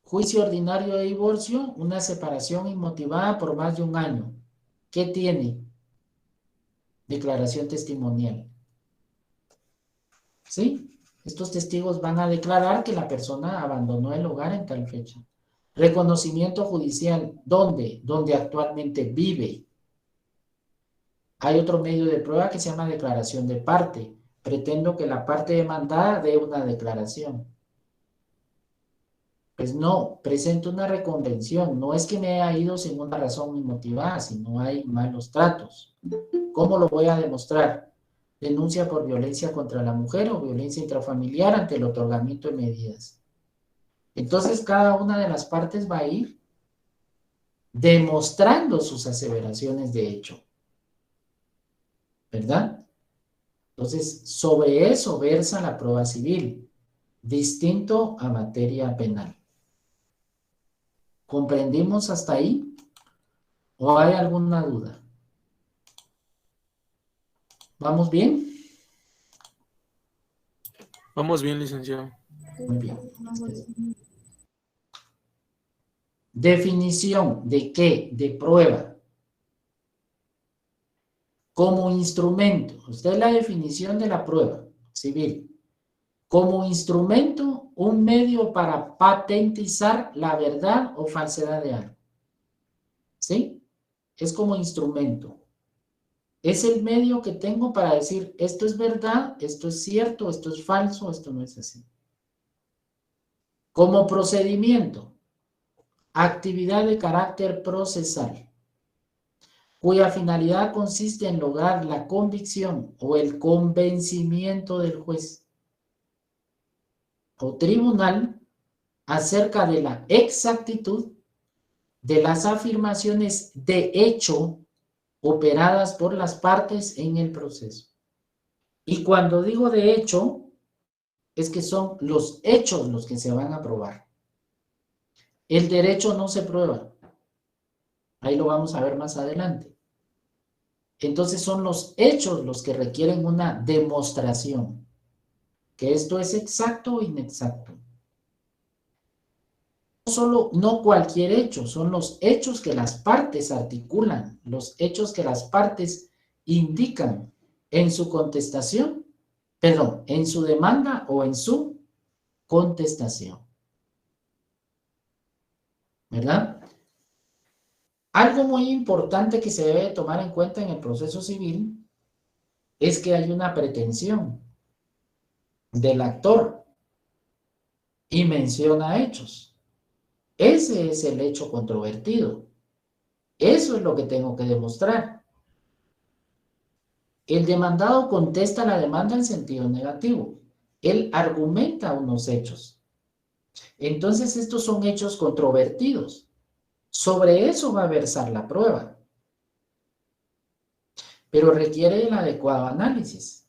Juicio ordinario de divorcio, una separación inmotivada por más de un año. ¿Qué tiene? Declaración testimonial. ¿Sí? Estos testigos van a declarar que la persona abandonó el hogar en tal fecha. Reconocimiento judicial, ¿dónde? Donde actualmente vive. Hay otro medio de prueba que se llama declaración de parte. pretendo que la parte demandada dé una declaración. Pues no, presento una reconvención. No es que me haya ido sin una razón motivada, sino hay malos tratos. ¿Cómo lo voy a demostrar? Denuncia por violencia contra la mujer o violencia intrafamiliar ante el otorgamiento de medidas. Entonces, cada una de las partes va a ir demostrando sus aseveraciones de hecho. ¿Verdad? Entonces, sobre eso versa la prueba civil, distinto a materia penal. ¿Comprendimos hasta ahí? ¿O hay alguna duda? ¿Vamos bien? Vamos bien, licenciado. Muy bien. Definición de qué? De prueba. Como instrumento. Usted es la definición de la prueba civil. Como instrumento, un medio para patentizar la verdad o falsedad de algo. ¿Sí? Es como instrumento. Es el medio que tengo para decir, esto es verdad, esto es cierto, esto es falso, esto no es así. Como procedimiento, actividad de carácter procesal, cuya finalidad consiste en lograr la convicción o el convencimiento del juez o tribunal acerca de la exactitud de las afirmaciones de hecho operadas por las partes en el proceso. Y cuando digo de hecho, es que son los hechos los que se van a probar. El derecho no se prueba. Ahí lo vamos a ver más adelante. Entonces son los hechos los que requieren una demostración. Que esto es exacto o inexacto. No cualquier hecho, son los hechos que las partes articulan, los hechos que las partes indican en su contestación, perdón, en su demanda o en su contestación. ¿Verdad? Algo muy importante que se debe tomar en cuenta en el proceso civil es que hay una pretensión del actor y menciona hechos. Ese es el hecho controvertido. Eso es lo que tengo que demostrar. El demandado contesta la demanda en sentido negativo. Él argumenta unos hechos. Entonces estos son hechos controvertidos. Sobre eso va a versar la prueba. Pero requiere el adecuado análisis.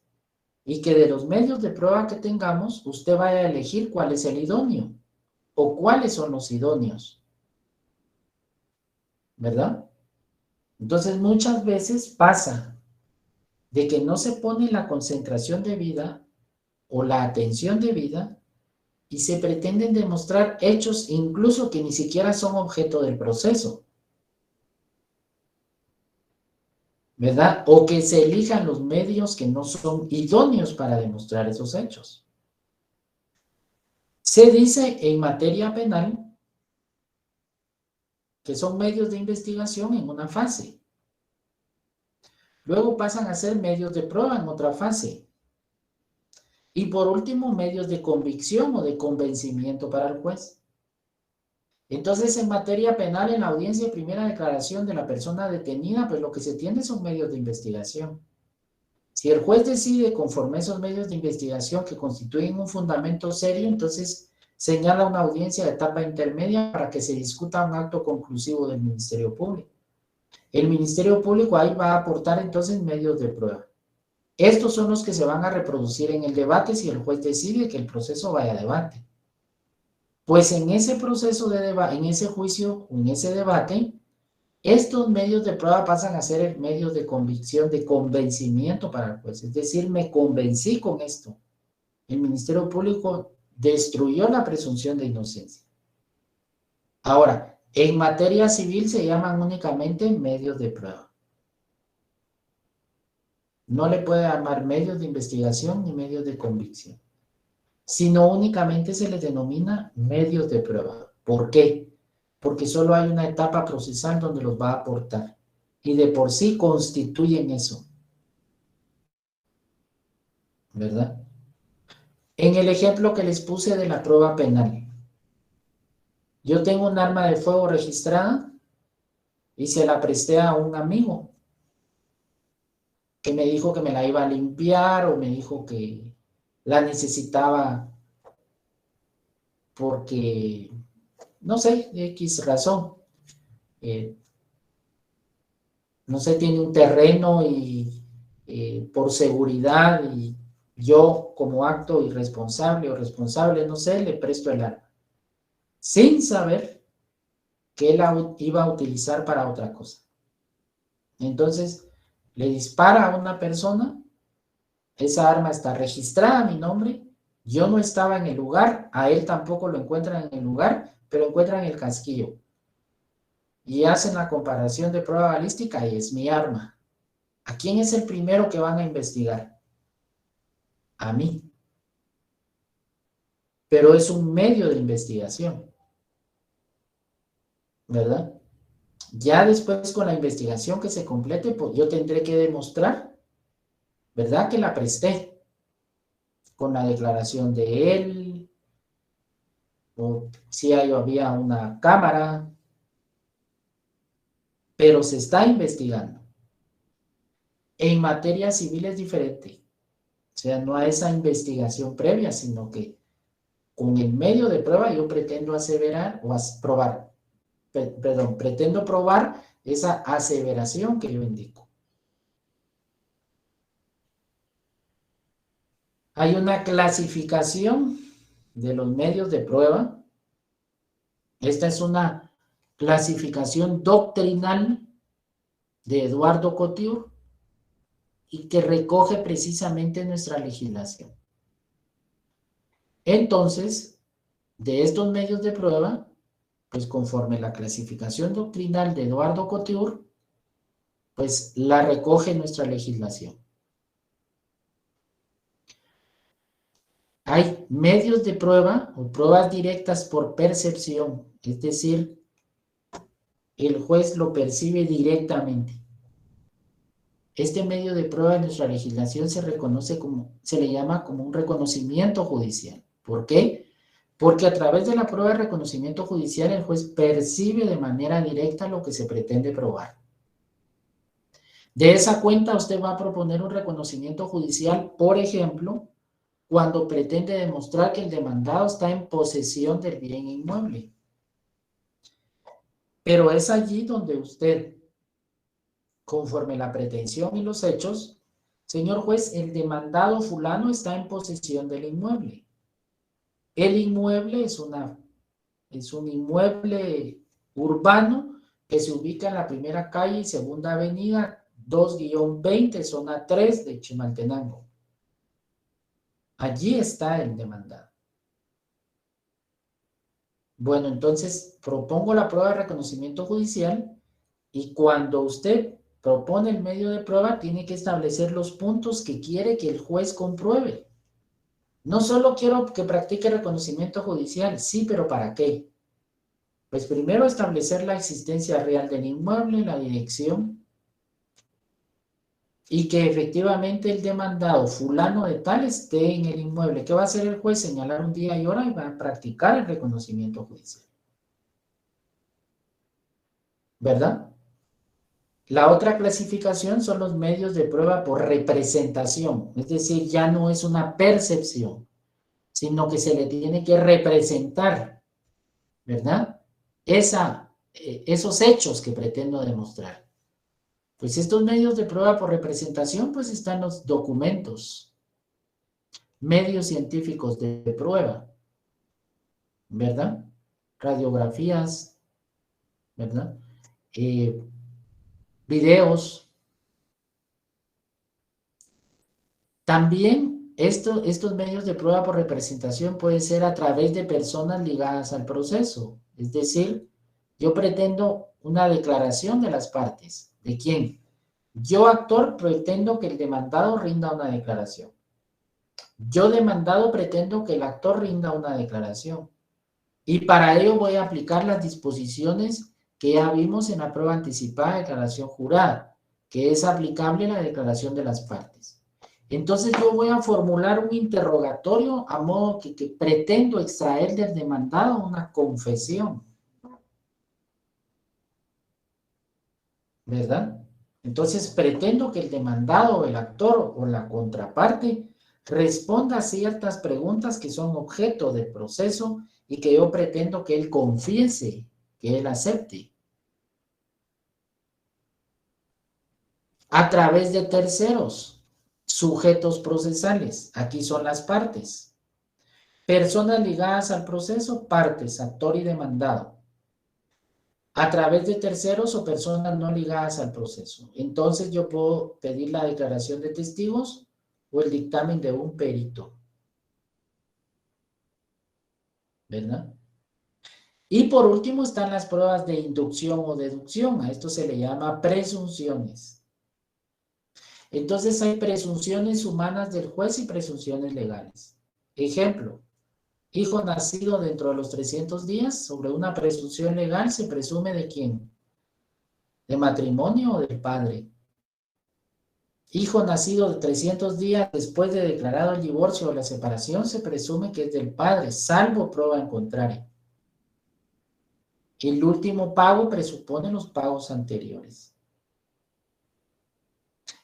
Y que de los medios de prueba que tengamos, usted vaya a elegir cuál es el idóneo o cuáles son los idóneos. ¿Verdad? Entonces muchas veces pasa de que no se pone la concentración debida o la atención debida y se pretenden demostrar hechos incluso que ni siquiera son objeto del proceso. ¿Verdad? O que se elijan los medios que no son idóneos para demostrar esos hechos. Se dice en materia penal que son medios de investigación en una fase. Luego pasan a ser medios de prueba en otra fase. Y por último, medios de convicción o de convencimiento para el juez. Entonces, en materia penal, en la audiencia de primera declaración de la persona detenida, pues lo que se tiene son medios de investigación. Si el juez decide conforme a esos medios de investigación que constituyen un fundamento serio, entonces señala una audiencia de etapa intermedia para que se discuta un acto conclusivo del Ministerio Público. El Ministerio Público ahí va a aportar entonces medios de prueba. Estos son los que se van a reproducir en el debate si el juez decide que el proceso vaya a debate. Pues en ese proceso de debate, en ese juicio, en ese debate, estos medios de prueba pasan a ser medios de convicción, de convencimiento para el juez. Es decir, me convencí con esto. El Ministerio Público destruyó la presunción de inocencia. Ahora, en materia civil se llaman únicamente medios de prueba. No le puede llamar medios de investigación ni medios de convicción, sino únicamente se les denomina medios de prueba. ¿Por qué? Porque solo hay una etapa procesal donde los va a aportar y de por sí constituyen eso. ¿verdad? En el ejemplo que les puse de la prueba penal, yo tengo un arma de fuego registrada y se la presté a un amigo que me dijo que me la iba a limpiar o me dijo que la necesitaba porque, no sé, X razón. No sé, tiene un terreno y por seguridad y yo como acto irresponsable o responsable, no sé, le presto el arma. Sin saber que él la iba a utilizar para otra cosa. Entonces, le dispara a una persona, esa arma está registrada a mi nombre, yo no estaba en el lugar, a él tampoco lo encuentran en el lugar, pero encuentran el casquillo. Y hacen la comparación de prueba balística y es mi arma. ¿A quién es el primero que van a investigar? A mí. Pero es un medio de investigación, ¿verdad? Ya después con la investigación que se complete, pues yo tendré que demostrar, ¿verdad? Que la presté con la declaración de él, o si había una cámara, pero se está investigando. En materia civil es diferente. O sea, no a esa investigación previa, sino que con el medio de prueba yo pretendo aseverar o probar, perdón, pretendo probar esa aseveración que yo indico. Hay una clasificación de los medios de prueba. Esta es una clasificación doctrinal de Eduardo Couture y que recoge precisamente nuestra legislación. Entonces, de estos medios de prueba, pues conforme la clasificación doctrinal de Eduardo Couture, pues la recoge nuestra legislación. Hay medios de prueba o pruebas directas por percepción, es decir, el juez lo percibe directamente. Este medio de prueba en nuestra legislación se le llama como un reconocimiento judicial. ¿Por qué? Porque a través de la prueba de reconocimiento judicial el juez percibe de manera directa lo que se pretende probar. De esa cuenta usted va a proponer un reconocimiento judicial, por ejemplo, cuando pretende demostrar que el demandado está en posesión del bien inmueble. Pero es allí donde usted, conforme la pretensión y los hechos, señor juez, el demandado fulano está en posesión del inmueble. El inmueble es un inmueble urbano que se ubica en la primera calle y segunda avenida 2-20, zona 3 de Chimaltenango. Allí está el demandado. Bueno, entonces propongo la prueba de reconocimiento judicial y cuando usted propone el medio de prueba tiene que establecer los puntos que quiere que el juez compruebe. No solo quiero que practique reconocimiento judicial, sí, pero ¿para qué? Pues primero establecer la existencia real del inmueble, la dirección, y que efectivamente el demandado fulano de tal esté en el inmueble. ¿Qué va a hacer el juez? Señalar un día y hora y va a practicar el reconocimiento judicial. ¿Verdad? La otra clasificación son los medios de prueba por representación, es decir, ya no es una percepción, sino que se le tiene que representar, ¿verdad? Esos hechos que pretendo demostrar. Pues estos medios de prueba por representación, pues están los documentos, medios científicos de prueba, ¿verdad? Radiografías, ¿verdad? Videos. También estos medios de prueba por representación pueden ser a través de personas ligadas al proceso. Es decir, yo pretendo una declaración de las partes. ¿De quién? Yo, actor, pretendo que el demandado rinda una declaración. Yo, demandado, pretendo que el actor rinda una declaración. Y para ello voy a aplicar las disposiciones que ya vimos en la prueba anticipada de declaración jurada, que es aplicable a la declaración de las partes. Entonces yo voy a formular un interrogatorio a modo que pretendo extraer del demandado una confesión. ¿Verdad? Entonces pretendo que el demandado, el actor o la contraparte responda a ciertas preguntas que son objeto del proceso y que yo pretendo que él confiese, que él acepte. A través de terceros, sujetos procesales, aquí son las partes. Personas ligadas al proceso, partes, actor y demandado. A través de terceros o personas no ligadas al proceso. Entonces yo puedo pedir la declaración de testigos o el dictamen de un perito. ¿Verdad? Y por último están las pruebas de inducción o deducción. A esto se le llama presunciones. Entonces hay presunciones humanas del juez y presunciones legales. Ejemplo, hijo nacido dentro de los 300 días, sobre una presunción legal se presume de quién, de matrimonio o del padre. Hijo nacido de 300 días después de declarado el divorcio o la separación se presume que es del padre, salvo prueba en contrario. El último pago presupone los pagos anteriores.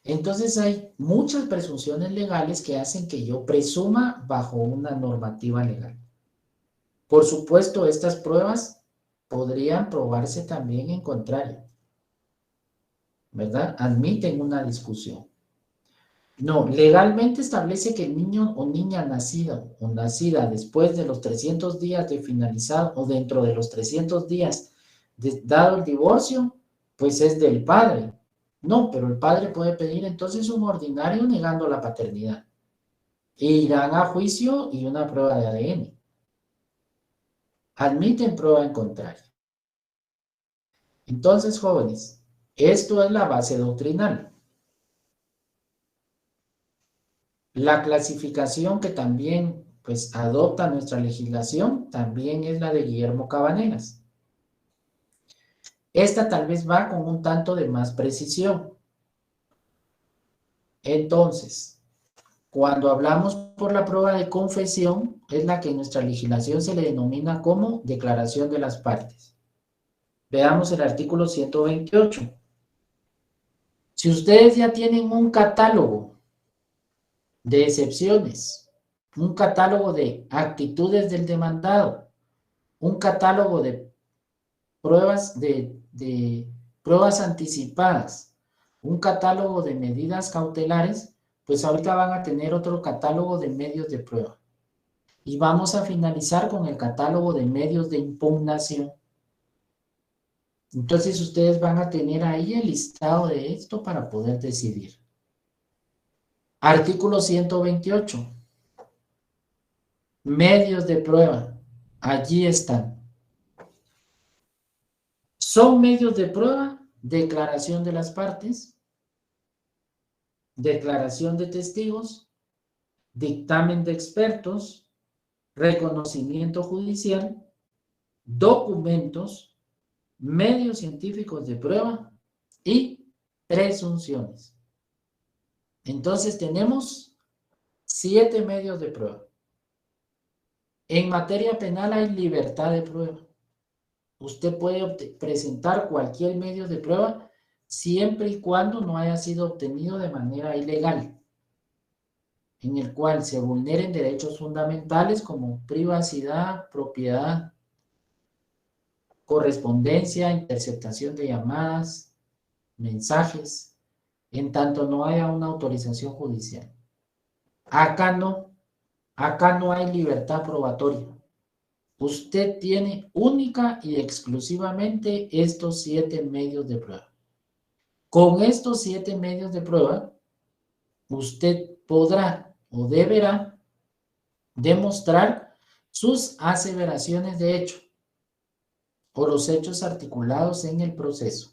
Entonces hay muchas presunciones legales que hacen que yo presuma bajo una normativa legal. Por supuesto, estas pruebas podrían probarse también en contrario, ¿verdad? Admiten una discusión. No, legalmente establece que el niño o niña nacido o nacida después de los 300 días de finalizado o dentro de los 300 días dado el divorcio, pues es del padre. No, pero el padre puede pedir entonces un ordinario negando la paternidad. E irán a juicio y una prueba de ADN. Admiten prueba en contrario. Entonces, jóvenes, esto es la base doctrinal. La clasificación que también pues adopta nuestra legislación también es la de Guillermo Cabanelas. Esta tal vez va con un tanto de más precisión. Entonces, cuando hablamos por la prueba de confesión, es la que en nuestra legislación se le denomina como declaración de las partes. Veamos el artículo 128. Si ustedes ya tienen un catálogo de excepciones, un catálogo de actitudes del demandado, un catálogo de pruebas pruebas anticipadas, un catálogo de medidas cautelares, pues ahorita van a tener otro catálogo de medios de prueba. Y vamos a finalizar con el catálogo de medios de impugnación. Entonces ustedes van a tener ahí el listado de esto para poder decidir. Artículo 128. Medios de prueba. Allí están. Son medios de prueba, declaración de las partes, declaración de testigos, dictamen de expertos, reconocimiento judicial, documentos, medios científicos de prueba y presunciones. Entonces tenemos 7 medios de prueba. En materia penal hay libertad de prueba. Usted puede presentar cualquier medio de prueba siempre y cuando no haya sido obtenido de manera ilegal, en el cual se vulneren derechos fundamentales como privacidad, propiedad, correspondencia, interceptación de llamadas, mensajes, en tanto no haya una autorización judicial. Acá no hay libertad probatoria. Usted tiene única y exclusivamente estos 7 medios de prueba. Con estos 7 medios de prueba, usted podrá o deberá demostrar sus aseveraciones de hecho o los hechos articulados en el proceso.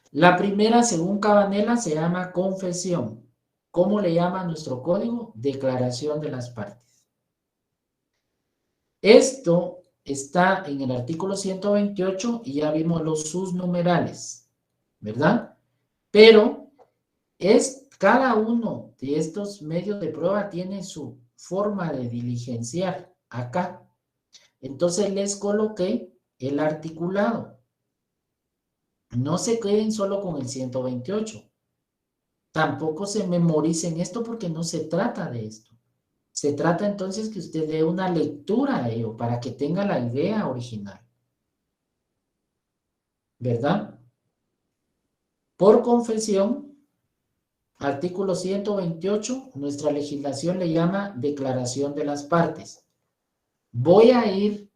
La primera, según Cabanela, se llama confesión. ¿Cómo le llama nuestro código? Declaración de las partes. Esto está en el artículo 128 y ya vimos los sus numerales, ¿verdad? Pero Cada uno de estos medios de prueba tiene su forma de diligenciar acá. Entonces les coloqué el articulado. No se queden solo con el 128. Tampoco se memoricen esto porque no se trata de esto. Se trata entonces que usted dé una lectura a ello para que tenga la idea original. ¿Verdad? Por confesión, artículo 128, nuestra legislación le llama declaración de las partes. Voy a ir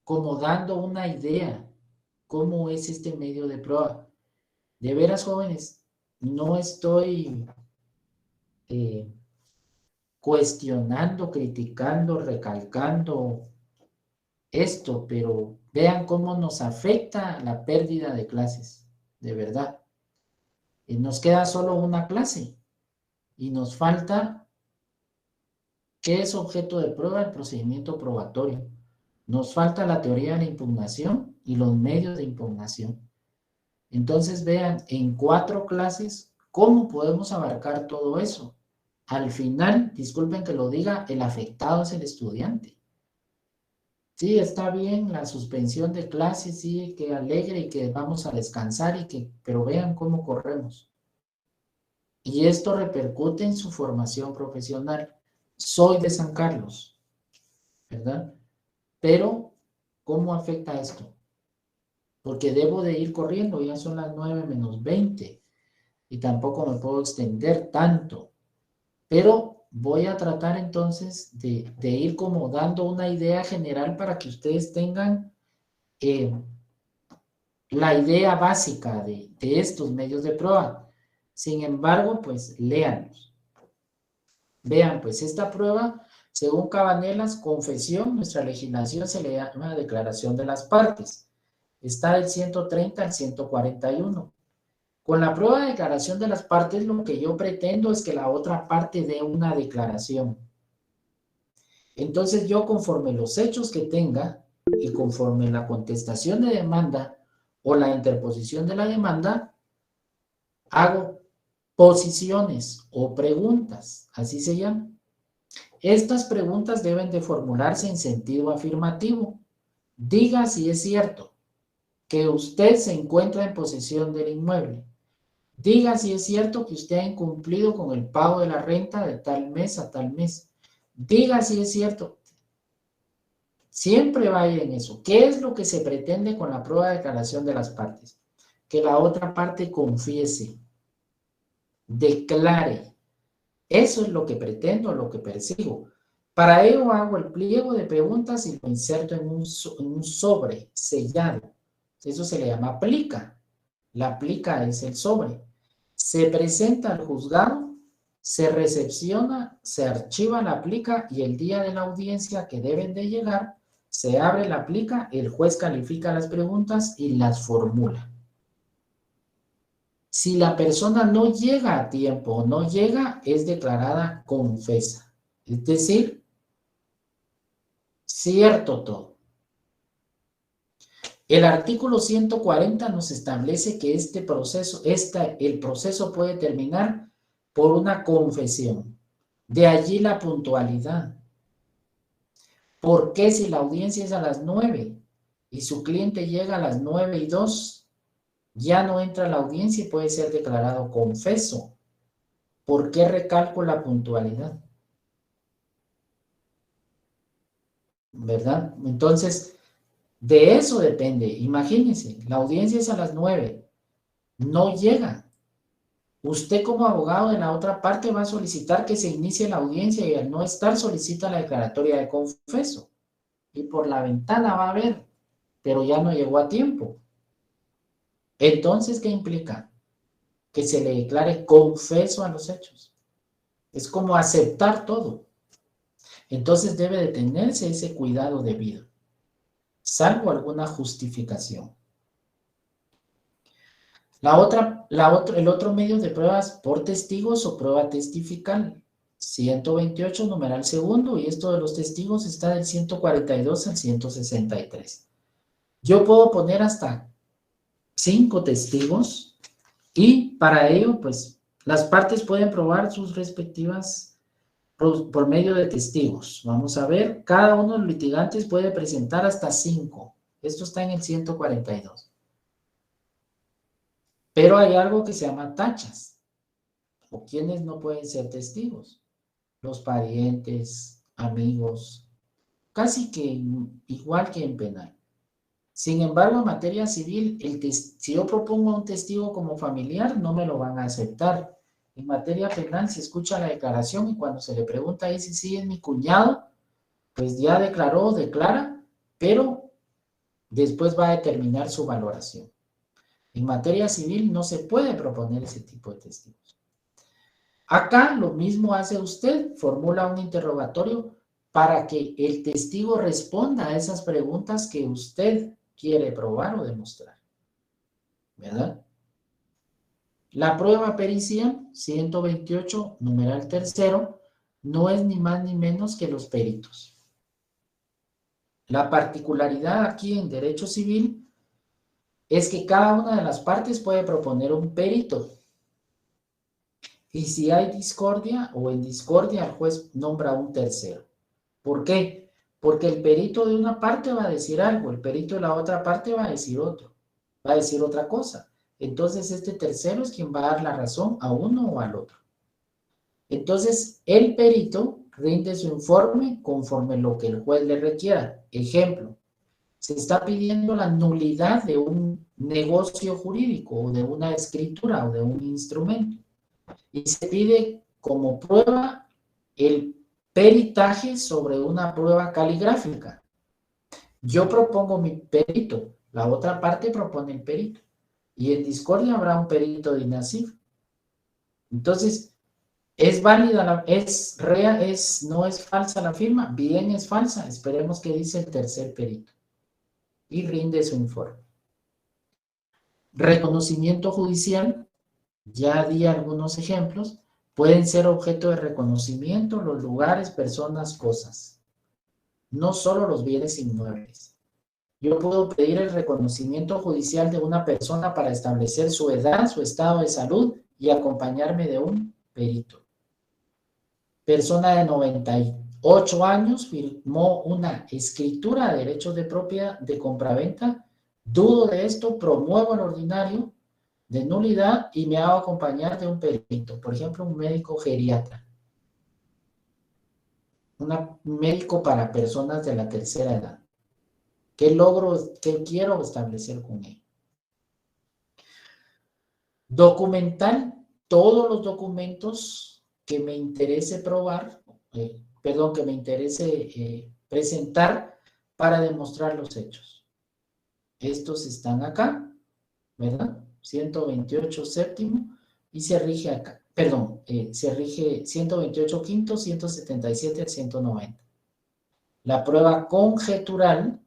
como dando una idea cómo es este medio de prueba. De veras, jóvenes, no estoy cuestionando, criticando, recalcando esto, pero vean cómo nos afecta la pérdida de clases, de verdad. Y nos queda solo una clase y nos falta, ¿qué es objeto de prueba? El procedimiento probatorio. Nos falta la teoría de la impugnación y los medios de impugnación. Entonces vean, en 4 clases, ¿cómo podemos abarcar todo eso? Al final, disculpen que lo diga, el afectado es el estudiante. Sí, está bien la suspensión de clases, sí, que alegre y que vamos a descansar pero vean cómo corremos. Y esto repercute en su formación profesional. Soy de San Carlos, ¿verdad? Pero, ¿cómo afecta esto? Porque debo de ir corriendo, ya son las 9:20 y tampoco me puedo extender tanto. Pero voy a tratar entonces de ir como dando una idea general para que ustedes tengan la idea básica de estos medios de prueba. Sin embargo, pues léanlos. Vean, pues esta prueba, según Cabanelas, confesión, nuestra legislación se le llama declaración de las partes. Está del 130 al 141. Con la prueba de declaración de las partes, lo que yo pretendo es que la otra parte dé una declaración. Entonces yo, conforme los hechos que tenga y conforme la contestación de demanda o la interposición de la demanda, hago posiciones o preguntas, así se llama. Estas preguntas deben de formularse en sentido afirmativo. Diga si es cierto que usted se encuentra en posesión del inmueble. Diga si es cierto que usted ha incumplido con el pago de la renta de tal mes a tal mes. Diga si es cierto. Siempre va a ir en eso. ¿Qué es lo que se pretende con la prueba de declaración de las partes? Que la otra parte confiese, declare. Eso es lo que pretendo, lo que persigo. Para ello hago el pliego de preguntas y lo inserto en un sobre sellado. Eso se le llama plica. La plica es el sobre. Se presenta al juzgado, se recepciona, se archiva la plica y el día de la audiencia que deben de llegar, se abre la plica, el juez califica las preguntas y las formula. Si la persona no llega a tiempo o no llega, es declarada confesa. Es decir, cierto todo. El artículo 140 nos establece que el proceso puede terminar por una confesión. De allí la puntualidad. ¿Por qué si la audiencia es a las 9 y su cliente llega a las 9:02? Ya no entra a la audiencia y puede ser declarado confeso. ¿Por qué recalco la puntualidad? ¿Verdad? Entonces, de eso depende. Imagínense, la audiencia es a las 9. No llega. Usted como abogado de la otra parte va a solicitar que se inicie la audiencia y al no estar solicita la declaratoria de confeso. Y por la ventana va a ver, pero ya no llegó a tiempo. Entonces, ¿qué implica? Que se le declare confeso a los hechos. Es como aceptar todo. Entonces debe de tenerse ese cuidado debido, salvo alguna justificación. El otro medio de pruebas por testigos o prueba testifical. 128, numeral segundo, y esto de los testigos está del 142 al 163. Yo puedo poner hasta 5 testigos y para ello, pues, las partes pueden probar sus respectivas por medio de testigos. Vamos a ver, cada uno de los litigantes puede presentar hasta 5. Esto está en el 142. Pero hay algo que se llama tachas, o quienes no pueden ser testigos. Los parientes, amigos, casi que igual que en penal. Sin embargo, en materia civil, si yo propongo a un testigo como familiar, no me lo van a aceptar. En materia penal se escucha la declaración y cuando se le pregunta ahí si sí es mi cuñado, pues ya declaró, declara, pero después va a determinar su valoración. En materia civil no se puede proponer ese tipo de testigos. Acá lo mismo hace usted, formula un interrogatorio para que el testigo responda a esas preguntas que usted quiere probar o demostrar, ¿verdad? La prueba pericial 128, numeral tercero, no es ni más ni menos que los peritos. La particularidad aquí en derecho civil es que cada una de las partes puede proponer un perito. Y si hay discordia o en discordia, el juez nombra un tercero. ¿Por qué? Porque el perito de una parte va a decir algo, el perito de la otra parte va a decir otro, va a decir otra cosa. Entonces, este tercero es quien va a dar la razón a uno o al otro. Entonces, el perito rinde su informe conforme lo que el juez le requiera. Ejemplo, se está pidiendo la nulidad de un negocio jurídico o de una escritura o de un instrumento. Y se pide como prueba el peritaje sobre una prueba caligráfica. Yo propongo mi perito, la otra parte propone el perito. Y en discordia habrá un perito de INASIF. Entonces, ¿es válida, no es falsa la firma? Bien, es falsa. Esperemos que dice el tercer perito. Y rinde su informe. Reconocimiento judicial, ya di algunos ejemplos. Pueden ser objeto de reconocimiento los lugares, personas, cosas. No solo los bienes inmuebles. Yo puedo pedir el reconocimiento judicial de una persona para establecer su edad, su estado de salud y acompañarme de un perito. Persona de 98 años firmó una escritura de derechos de propiedad de compraventa. Dudo de esto, promuevo el ordinario de nulidad y me hago acompañar de un perito, por ejemplo, un médico geriatra. Un médico para personas de la tercera edad. ¿Qué quiero establecer con él? Documentar todos los documentos que me interese probar, que me interese presentar para demostrar los hechos. Estos están acá, ¿verdad? 128 séptimo y se rige acá. Se rige 128 quinto, 177 al 190. La prueba conjetural,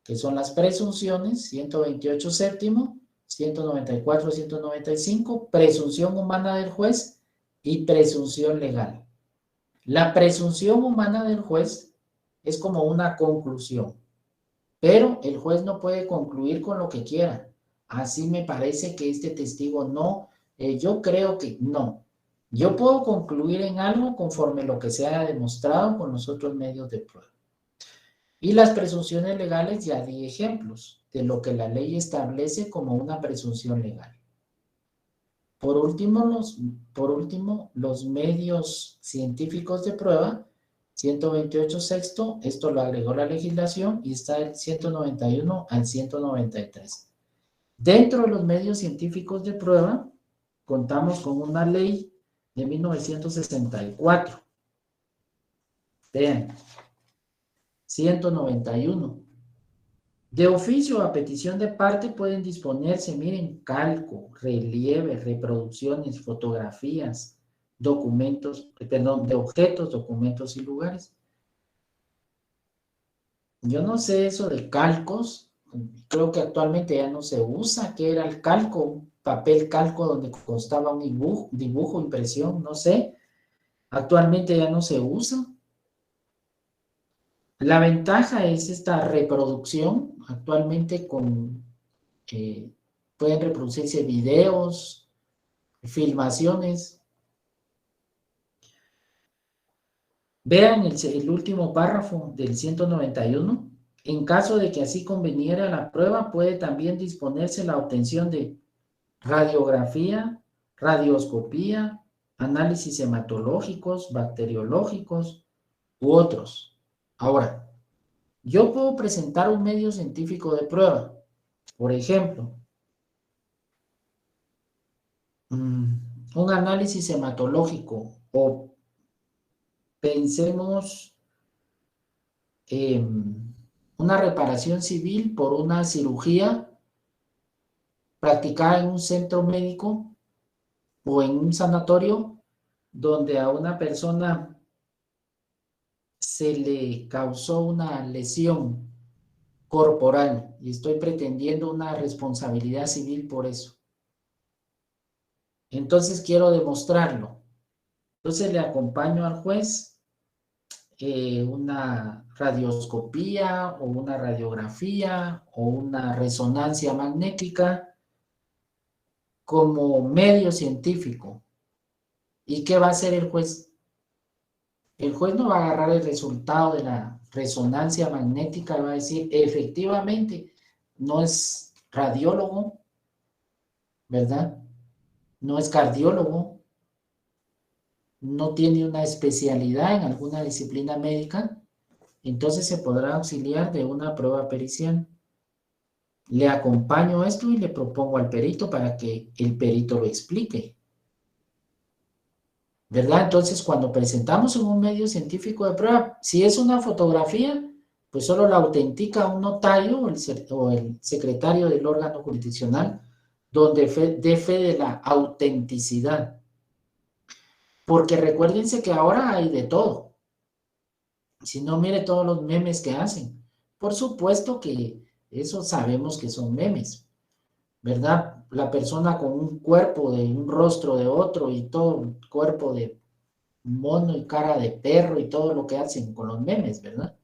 que son las presunciones, 128 séptimo, 194, 195, presunción humana del juez y presunción legal. La presunción humana del juez es como una conclusión, pero el juez no puede concluir con lo que quiera. Así me parece que este testigo no, yo creo que no. Yo puedo concluir en algo conforme lo que se haya demostrado con los otros medios de prueba. Y las presunciones legales ya di ejemplos de lo que la ley establece como una presunción legal. Por último, los medios científicos de prueba, 128 sexto, esto lo agregó la legislación y está del 191 al 193. Dentro de los medios científicos de prueba, contamos con una ley de 1964. Vean. 191. De oficio a petición de parte pueden disponerse, miren, calco, relieve, reproducciones, fotografías, documentos, de objetos, documentos y lugares. Yo no sé eso de calcos, creo que actualmente ya no se usa. ¿Qué era el calco? Un papel calco donde constaba un dibujo, impresión, no sé. Actualmente ya no se usa. La ventaja es esta reproducción, actualmente con pueden reproducirse videos, filmaciones. Vean el último párrafo del 191. En caso de que así conveniera la prueba, puede también disponerse la obtención de radiografía, radioscopía, análisis hematológicos, bacteriológicos u otros. Ahora, yo puedo presentar un medio científico de prueba. Por ejemplo, un análisis hematológico o pensemos una reparación civil por una cirugía practicada en un centro médico o en un sanatorio donde a una persona se le causó una lesión corporal y estoy pretendiendo una responsabilidad civil por eso. Entonces quiero demostrarlo. Entonces le acompaño al juez una radioscopía o una radiografía o una resonancia magnética como medio científico. ¿Y qué va a hacer el juez? El juez no va a agarrar el resultado de la resonancia magnética y va a decir, efectivamente, no es radiólogo, ¿verdad? No es cardiólogo, no tiene una especialidad en alguna disciplina médica, entonces se podrá auxiliar de una prueba pericial. Le acompaño esto y le propongo al perito para que el perito lo explique. ¿Verdad? Entonces, cuando presentamos en un medio científico de prueba, si es una fotografía, pues solo la autentica un notario o el secretario del órgano jurisdiccional, donde dé fe de la autenticidad. Porque recuérdense que ahora hay de todo. Si no, mire todos los memes que hacen. Por supuesto que eso sabemos que son memes, ¿verdad? La persona con un cuerpo de un rostro de otro y todo el cuerpo de mono y cara de perro y todo lo que hacen con los memes, ¿verdad?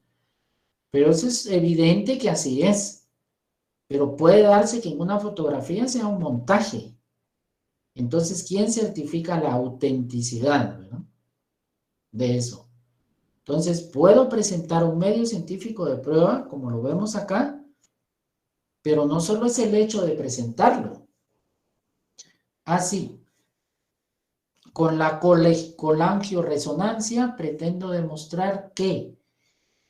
Pero eso es evidente que así es. Pero puede darse que en una fotografía sea un montaje. Entonces, ¿quién certifica la autenticidad, ¿verdad? De eso? Entonces, puedo presentar un medio científico de prueba, como lo vemos acá, pero no solo es el hecho de presentarlo. Así, con la colangioresonancia pretendo demostrar que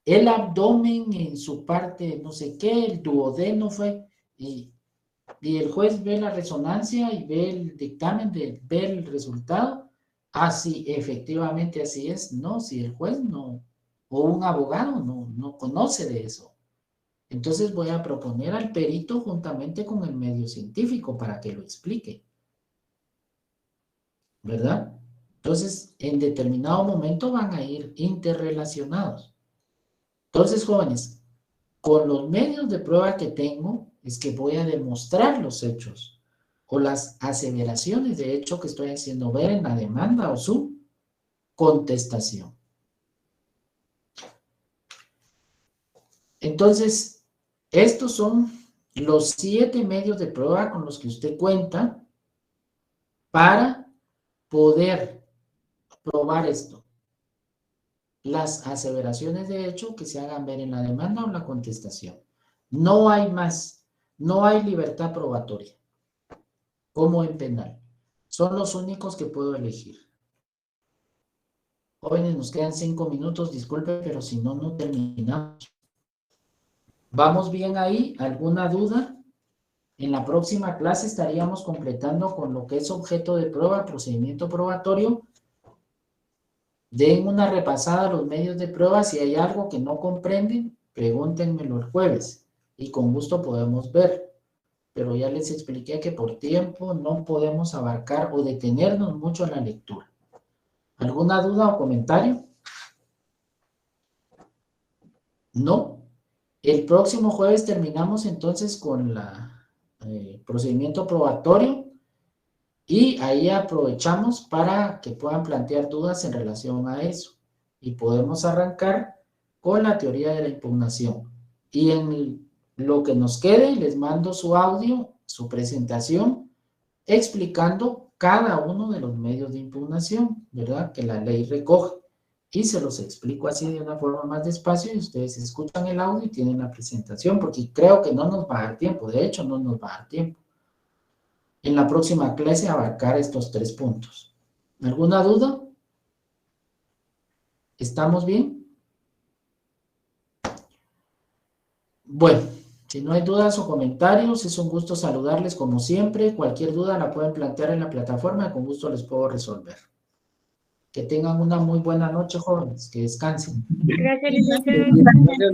el abdomen en su parte, no sé qué, el duodeno fue, y el juez ve la resonancia y ve el dictamen, ve el resultado. Sí, efectivamente así es. No, si el juez no, o un abogado no conoce de eso. Entonces voy a proponer al perito juntamente con el medio científico para que lo explique. ¿Verdad? Entonces, en determinado momento van a ir interrelacionados. Entonces, jóvenes, con los medios de prueba que tengo, es que voy a demostrar los hechos o las aseveraciones de hecho que estoy haciendo ver en la demanda o su contestación. Entonces, estos son los 7 medios de prueba con los que usted cuenta para poder probar esto. Las aseveraciones de hecho que se hagan ver en la demanda o la contestación. No hay más. No hay libertad probatoria, como en penal. Son los únicos que puedo elegir. Jóvenes, nos quedan 5 minutos, disculpe, pero si no, no terminamos. ¿Vamos bien ahí? ¿Alguna duda? En la próxima clase estaríamos completando con lo que es objeto de prueba, procedimiento probatorio. Den una repasada a los medios de prueba. Si hay algo que no comprenden, pregúntenmelo el jueves y con gusto podemos ver. Pero ya les expliqué que por tiempo no podemos abarcar o detenernos mucho en la lectura. ¿Alguna duda o comentario? No. El próximo jueves terminamos entonces con el procedimiento probatorio y ahí aprovechamos para que puedan plantear dudas en relación a eso. Y podemos arrancar con la teoría de la impugnación. Y en el lo que nos quede, les mando su audio, su presentación, explicando cada uno de los medios de impugnación, ¿verdad? Que la ley recoge. Y se los explico así de una forma más despacio y ustedes escuchan el audio y tienen la presentación, porque creo que no nos va a dar tiempo. De hecho, no nos va a dar tiempo. En la próxima clase abarcar estos 3 puntos. ¿Alguna duda? ¿Estamos bien? Bueno, si no hay dudas o comentarios, es un gusto saludarles como siempre. Cualquier duda la pueden plantear en la plataforma y con gusto les puedo resolver. Que tengan una muy buena noche, jóvenes. Que descansen. Gracias, licenciado. Gracias,